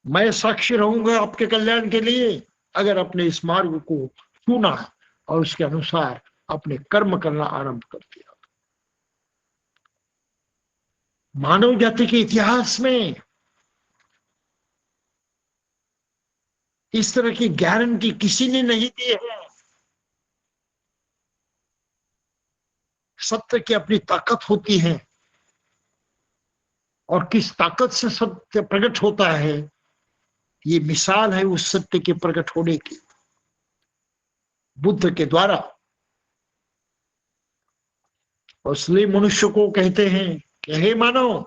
मैं साक्षी रहूंगा आपके कल्याण के लिए अगर अपने इस मार्ग को चुना और उसके अनुसार अपने कर्म करना आरंभ कर दिया। मानव जाति के इतिहास में इस तरह की गारंटी किसी ने नहीं दी है। सत्य की अपनी ताकत होती है और किस ताकत से सत्य प्रकट होता है, ये मिसाल है उस सत्य के प्रकट होने की, बुद्ध के द्वारा। इसलिए मनुष्य को कहते हैं कि हे मानव,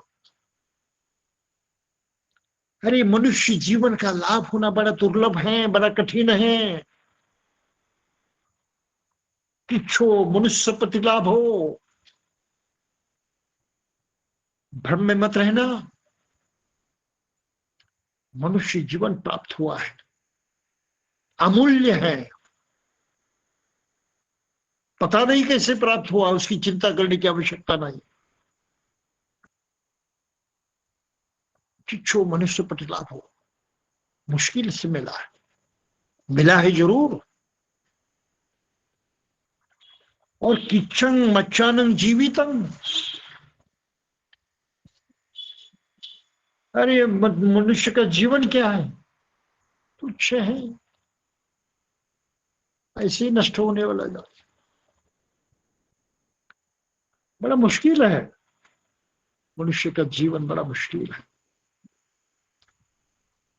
अरे मनुष्य जीवन का लाभ होना बड़ा दुर्लभ है, बड़ा कठिन है। किच्छो मनुष्य पति लाभ हो, भ्रम में मत रहना। मनुष्य जीवन प्राप्त हुआ है, अमूल्य है। पता नहीं कैसे प्राप्त हुआ, उसकी चिंता करने की आवश्यकता नहीं। किच्छो मनुष्य पति लाभ हो, मुश्किल से मिला है, मिला है जरूर। और किच्चंग मच्चानंग जीवितम, अरे मनुष्य का जीवन क्या है? तुच्छ है, ऐसे ही नष्ट होने वाला जाता। बड़ा मुश्किल है, मनुष्य का जीवन बड़ा मुश्किल है।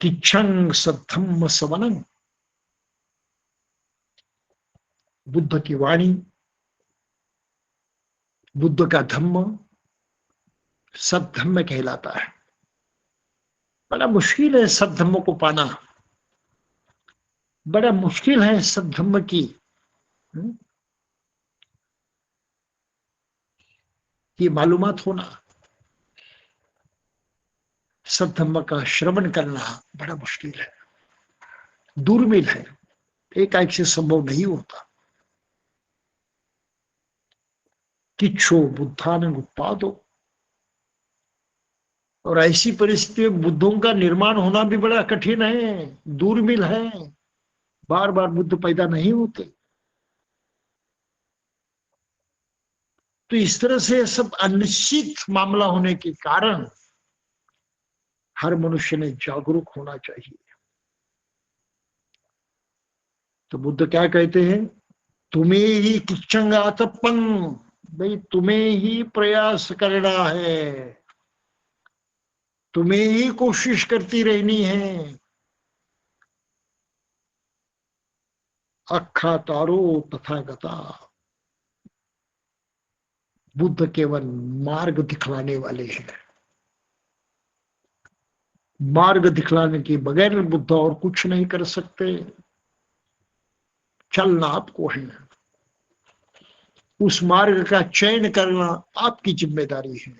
किच्छंग सद्धम्म सवनम, बुद्ध की वाणी, बुद्ध का धम्म सद्धम्म कहलाता है। बड़ा मुश्किल है सद्धम्म को पाना, बड़ा मुश्किल है सद्धम्म की मालूमात होना, सद्धम्म का श्रवण करना बड़ा मुश्किल है, दुर्मिल है, एकाएक से संभव नहीं होता। किच्छो बुद्धानंग उत्पादो, और ऐसी परिस्थिति में बुद्धों का निर्माण होना भी बड़ा कठिन है, दुर्मिल है। बार बार बुद्ध पैदा नहीं होते। तो इस तरह से सब अनिश्चित मामला होने के कारण हर मनुष्य ने जागरूक होना चाहिए। तो बुद्ध क्या कहते हैं? तुम्हें ही किच्चंगातपं, भाई तुम्हें ही प्रयास करना है, तुम्हें ही कोशिश करती रहनी है। अखा तारो तथागता, बुद्ध केवल मार्ग दिखलाने वाले हैं। मार्ग दिखलाने के बगैर बुद्ध और कुछ नहीं कर सकते। चलना आपको है, उस मार्ग का चयन करना आपकी जिम्मेदारी है,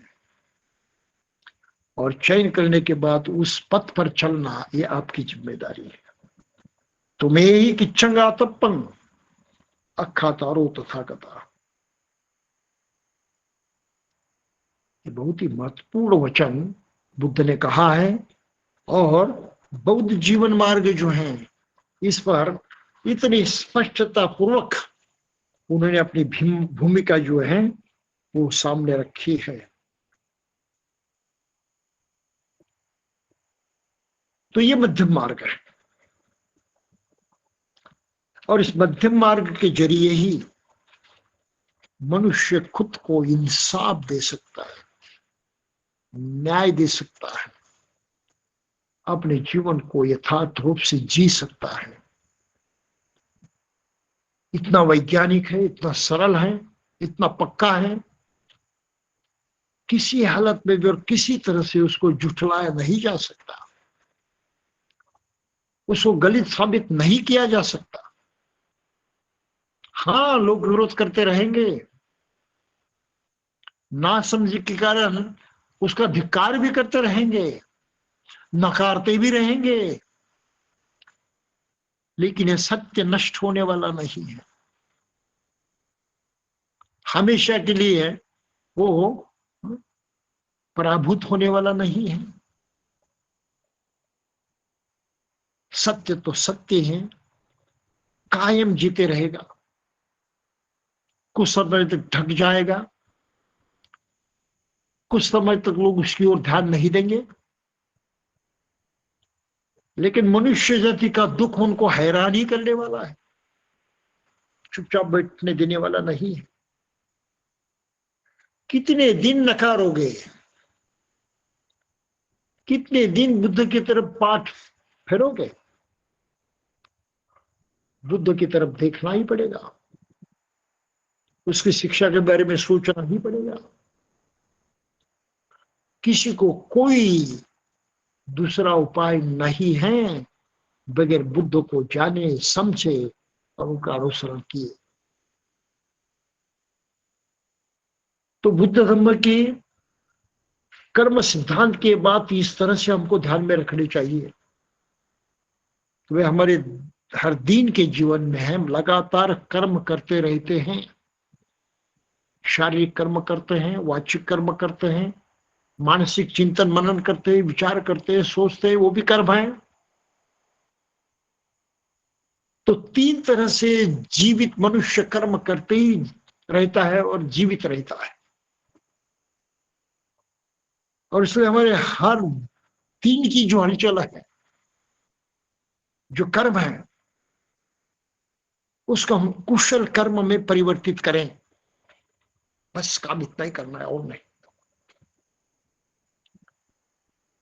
और चयन करने के बाद उस पथ पर चलना ये आपकी जिम्मेदारी है। तुम्हें ही किच्छंगा तप्पं अखा तारो तथागता, ये बहुत ही महत्वपूर्ण वचन बुद्ध ने कहा है। और बौद्ध जीवन मार्ग जो है, इस पर इतनी स्पष्टता पूर्वक उन्होंने अपनी भूमिका जो है वो सामने रखी है। तो ये मध्यम मार्ग है, और इस मध्यम मार्ग के जरिए ही मनुष्य खुद को इंसाफ दे सकता है, न्याय दे सकता है, अपने जीवन को यथार्थ रूप से जी सकता है। इतना वैज्ञानिक है, इतना सरल है, इतना पक्का है, किसी हालत में भी और किसी तरह से उसको जुटलाया नहीं जा सकता, उसको गलत साबित नहीं किया जा सकता। हाँ, लोग विरोध करते रहेंगे, ना समझ के कारण उसका धिक्कार भी करते रहेंगे, नकारते भी रहेंगे, लेकिन यह सत्य नष्ट होने वाला नहीं है, हमेशा के लिए वो पराभूत होने वाला नहीं है। सत्य तो सत्य है, कायम जीते रहेगा, कुछ समय तक ढक जाएगा, कुछ समय तक लोग उसकी ओर ध्यान नहीं देंगे, लेकिन मनुष्य जाति का दुख उनको हैरान ही करने वाला है, चुपचाप बैठने देने वाला नहीं है। कितने दिन नकारोगे, कितने दिन बुद्ध की तरफ पाठ फेरोगे? बुद्ध की तरफ देखना ही पड़ेगा, उसकी शिक्षा के बारे में सोचना ही पड़ेगा। किसी को कोई दूसरा उपाय नहीं है बगैर बुद्ध को जाने, समझे और उनका अनुसरण किए। तो बुद्ध धर्म की कर्म सिद्धांत की बात इस तरह से हमको ध्यान में रखनी चाहिए। तो वे हमारे हर दिन के जीवन में हम लगातार कर्म करते रहते हैं, शारीरिक कर्म करते हैं, वाचिक कर्म करते हैं, मानसिक चिंतन मनन करते हैं, विचार करते हैं, सोचते हैं, वो भी कर्म है। तो तीन तरह से जीवित मनुष्य कर्म करते ही रहता है और जीवित रहता है, और इसलिए हमारे हर दिन की जो हलचल है, जो कर्म है, उसको हम कुशल कर्म में परिवर्तित करें। बस काम इतना ही करना है और नहीं,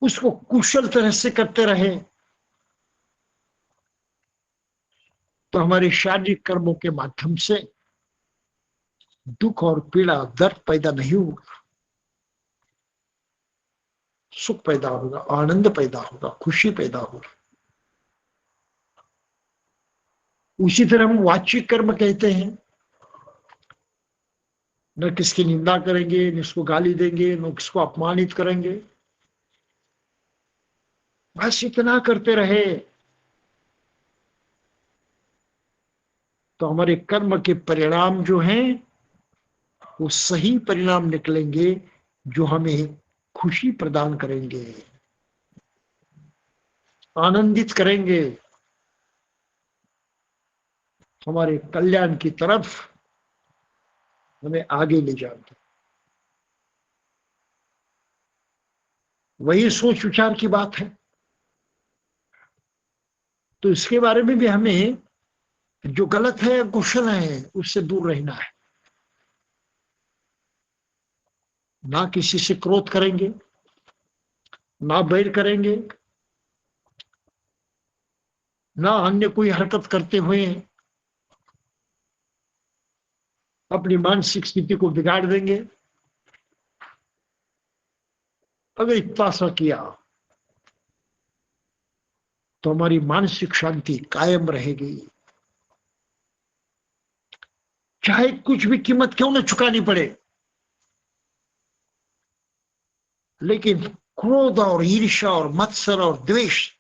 उसको कुशल तरह से करते रहे तो हमारे शारीरिक कर्मों के माध्यम से दुख और पीड़ा, दर्द पैदा नहीं होगा, सुख पैदा होगा, आनंद पैदा होगा, खुशी पैदा होगी। उसी तरह हम वाचिक कर्म कहते हैं, न किसकी निंदा करेंगे, न इसको गाली देंगे, न किसको अपमानित करेंगे, बस इतना करते रहे तो हमारे कर्म के परिणाम जो हैं वो सही परिणाम निकलेंगे, जो हमें खुशी प्रदान करेंगे, आनंदित करेंगे, हमारे कल्याण की तरफ हमें आगे ले जाएंगे। वही सोच विचार की बात है। तो इसके बारे में भी हमें जो गलत है, कुशल है, उससे दूर रहना है। ना किसी से क्रोध करेंगे, ना बैर करेंगे, ना अन्य कोई हरकत करते हुए अपनी मानसिक स्थिति को बिगाड़ देंगे। अगर इतना सा किया तो हमारी मानसिक शांति कायम रहेगी, चाहे कुछ भी कीमत क्यों न चुकानी पड़े। लेकिन क्रोध और ईर्ष्या और मत्सर और द्वेष,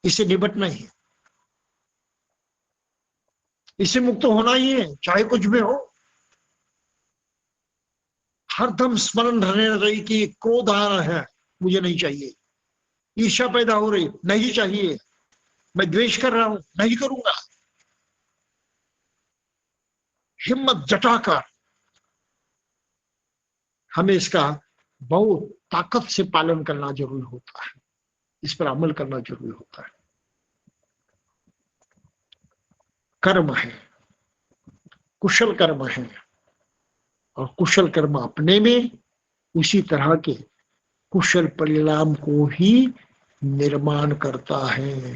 इसे निपटना ही है, इससे मुक्त होना ही है, चाहे कुछ भी हो। हरदम स्मरण रहने रही कि क्रोध आ रहा है, मुझे नहीं चाहिए, ईर्ष्या पैदा हो रही, नहीं चाहिए, मैं द्वेष कर रहा हूं, नहीं करूंगा। हिम्मत जटाकर हमें इसका बहुत ताकत से पालन करना जरूरी होता है। इस पर अमल करना जरूरी होता है। कर्म है, कुशल कर्म है, और कुशल कर्म अपने में उसी तरह के कुशल परिणाम को ही निर्माण करता है।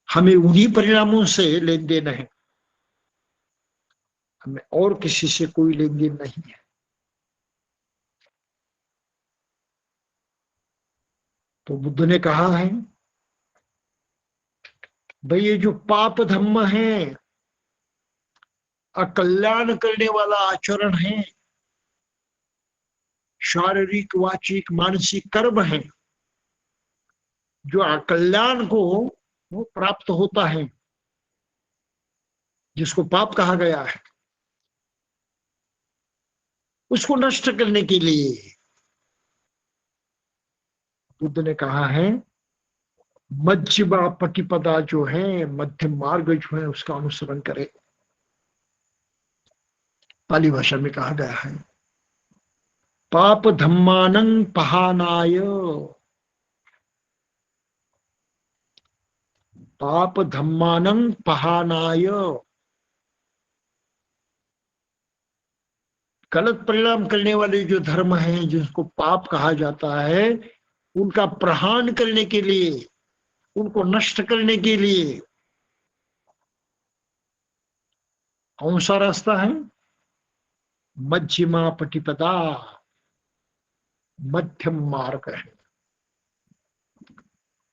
हमें उन्हीं परिणामों से लेन देन है, हमें और किसी से कोई लेन देन नहीं है। तो बुद्ध ने कहा है भाई ये जो पाप धर्म है, अकल्याण करने वाला आचरण है, शारीरिक वाचिक मानसिक कर्म है, जो अकल्याण को वो प्राप्त होता है, जिसको पाप कहा गया है, उसको नष्ट करने के लिए बुद्ध ने कहा है मध्यमा पटिपदा जो है, मध्यम मार्ग जो है, उसका अनुसरण करे। पाली भाषा में कहा गया है पाप धम्मानं पहानाय, पाप धम्मानं पहानाय, गलत परिणाम करने वाले जो धर्म हैं, जिसको पाप कहा जाता है, उनका प्रहान करने के लिए, उनको नष्ट करने के लिए कौन सा रास्ता है? मध्यमा पटिपदा, मध्यम मार्ग है।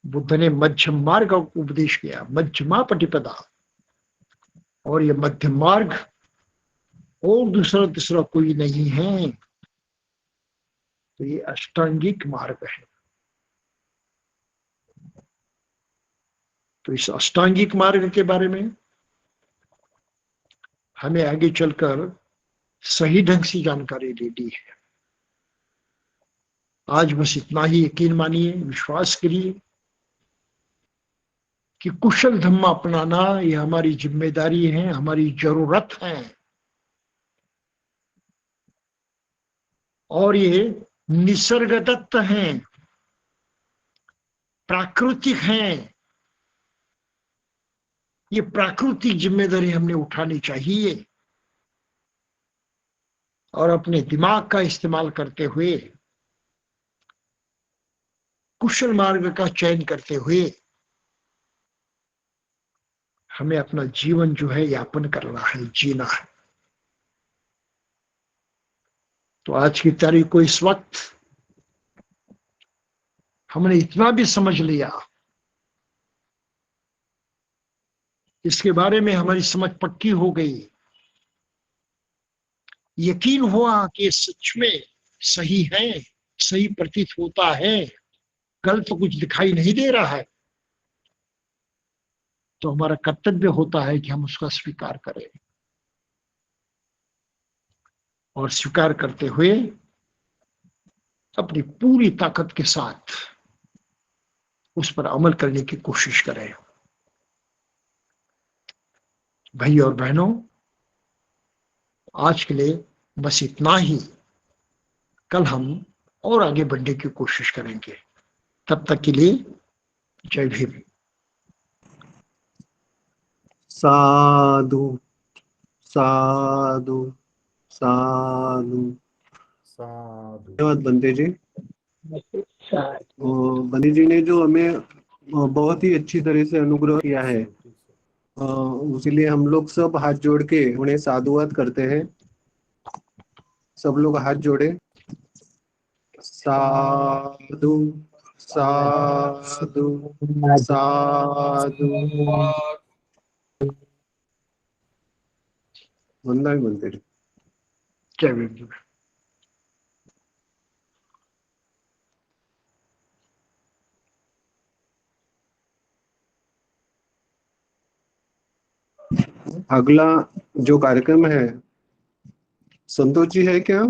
बुद्ध ने मध्यम मार्ग का उपदेश किया, मध्यमा पटिपदा। और ये मध्यम मार्ग और दूसरा तीसरा कोई नहीं है, तो ये अष्टांगिक मार्ग है। तो इस अष्टांगिक मार्ग के बारे में हमें आगे चलकर सही ढंग से जानकारी लेनी है। आज बस इतना ही यकीन मानिए, विश्वास करिए कि कुशल धम्म अपनाना ये हमारी जिम्मेदारी है, हमारी जरूरत है, और ये निसर्गदत्त हैं, प्राकृतिक हैं। ये प्राकृतिक जिम्मेदारी हमने उठानी चाहिए, और अपने दिमाग का इस्तेमाल करते हुए, कुशल मार्ग का चयन करते हुए हमें अपना जीवन जो है यापन करना है, जीना है। तो आज की तारीख को इस वक्त हमने इतना भी समझ लिया, इसके बारे में हमारी समझ पक्की हो गई, यकीन हुआ कि ये सच में सही है, सही प्रतीत होता है, गलत कुछ दिखाई नहीं दे रहा है, तो हमारा कर्तव्य होता है कि हम उसका स्वीकार करें, और स्वीकार करते हुए अपनी पूरी ताकत के साथ उस पर अमल करने की कोशिश करें। भाई और बहनों, आज के लिए बस इतना ही। कल हम और आगे बढ़ने की कोशिश करेंगे। तब तक के लिए जय भीम। साधु साधु साधु। साधु। धन्यवाद बंदे जी। बंदे जी ने जो हमें बहुत ही अच्छी तरह से अनुग्रह किया है, उसीलिए हम लोग सब हाथ जोड़ के उन्हें साधुवाद करते हैं। सब लोग हाथ जोड़े। साधु साधु साधु। वंदन बंदे जी। जय भीम। अगला जो कार्यक्रम है, संतोष जी है क्या?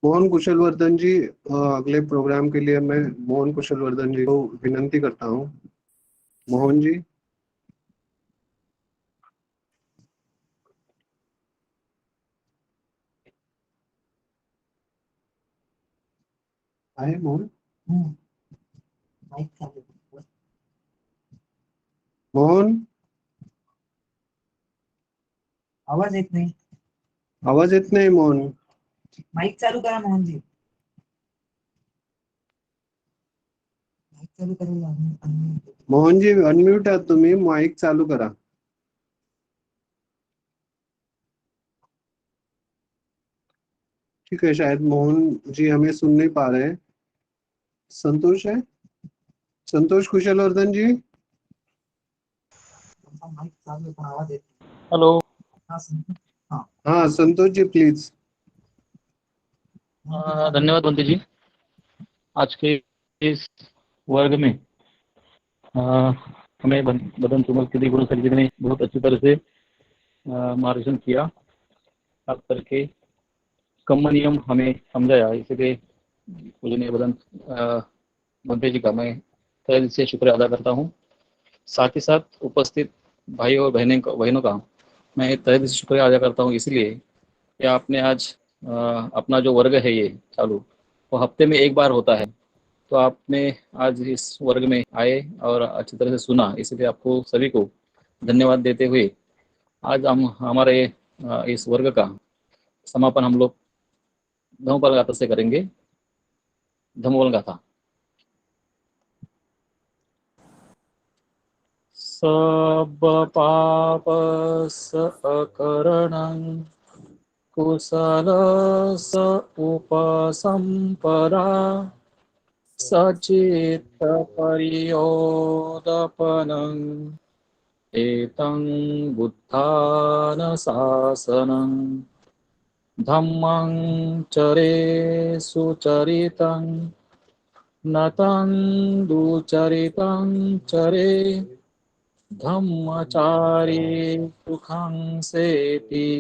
मोहन कुशलवर्धन जी, अगले प्रोग्राम के लिए मैं मोहन कुशलवर्धन जी को विनंती करता हूँ। मोहन जी। आहे मोहन? माईक चालू आहे. मोहन, आवाज येत नाही. आवाज येत नाही मोहन. माईक चालू करा मोहनजी. माईक चालू करायला मोहनजी अनम्यूट आहात तुम्ही, माईक चालू करा. ठीक है, शायद मोहन जी हमें सुन नहीं पा रहे हैं. संतोष है? संतोष कुशलवर्धन जी. माईक चालू आहे पण आवाज येत नाही. हेलो। हा, संतोष. हाँ संतोष जी प्लीज. धन्यवाद बंटी जी। आज के इस वर्ग में हमें बदन सुमल के गुरु सर जी ने बहुत अच्छी तरह से मार्गदर्शन किया, खास करके कम्म नियम हमें समझाया। इसलिए पूजनीय बदन बंटे जी का मैं तहे दिल से शुक्रिया अदा करता हूँ। साथ ही साथ उपस्थित भाई और बहनों का मैं तहे दिल से शुक्रिया अदा करता हूँ, इसलिए कि आपने आज अपना जो वर्ग है ये चालू, वो हफ्ते में एक बार होता है, तो आपने आज इस वर्ग में आए और अच्छी तरह से सुना, इसलिए आपको सभी को धन्यवाद देते हुए आज हम हमारे इस वर्ग का समापन हम लोग धम्मपद गाथा से करेंगे। धम्मपद गाथा। सब पाप सकरणं कुशल स उपसंपदा सचित्त परियोदपनं एतं बुद्धान शासनं धम्मं चरे सुचरितं नतं दुचरितं चरे धम्मचारी सुखं सेति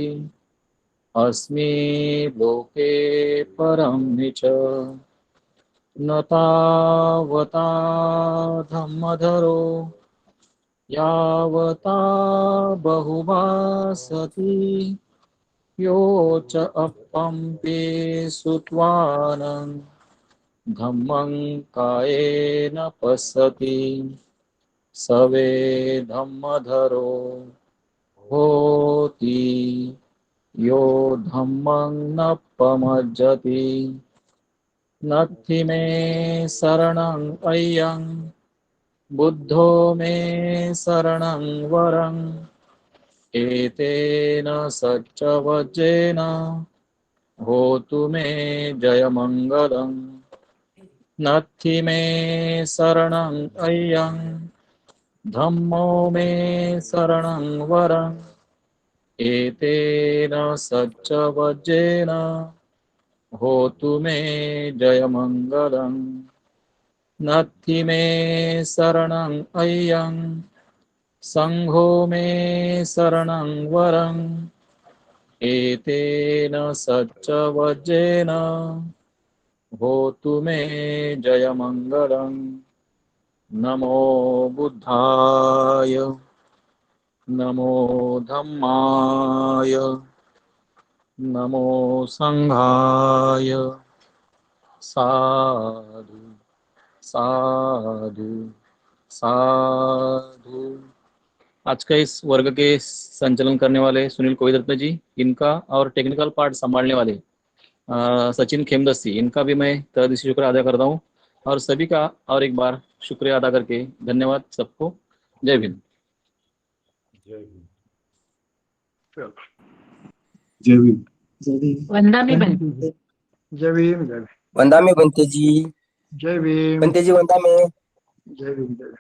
अस्मि लोके परं च न तावता धम्मधरो यावता बहुभासति यो च अपम्पे सुत्वानं धम्मं कायेन पश्यति सवे धम्मधरो होति यो धम्मं न पमज्जति नत्थि मे शरणं अय्यं बुद्धो मे शरणं वरं एतेन सच्चवज्जेन होतु मे जयमङ्गलम् नत्थि मे शरणं अय्यं धम्मो मे शरणं वरं एतेन सच्चवज्जेन होतु मे जयमङ्गलम् नत्थि मे शरणं अय्यं संघो मे शरणं वरं एतेन सच्चवज्जेन होतु मे जयमङ्गलम् नमो बुद्धाय नमो धम्माय नमो संघाय साधु साधु साधु। आज का इस वर्ग के संचालन करने वाले सुनील कोविदरत्न जी, इनका और टेक्निकल पार्ट संभालने वाले सचिन खेमदस्ती, इनका भी मैं तहे दिल से शुक्रिया अदा करता हूँ। और सभी का और एक बार शुक्रिया अदा करके धन्यवाद सबको। जय भीम। जय भीम। जय भीम. वंदामी बनते। जय भीम, जय भीम, वंदा में बनते जी, जय भीम, बनते जी वंदा में। जय भीम, जय भीम.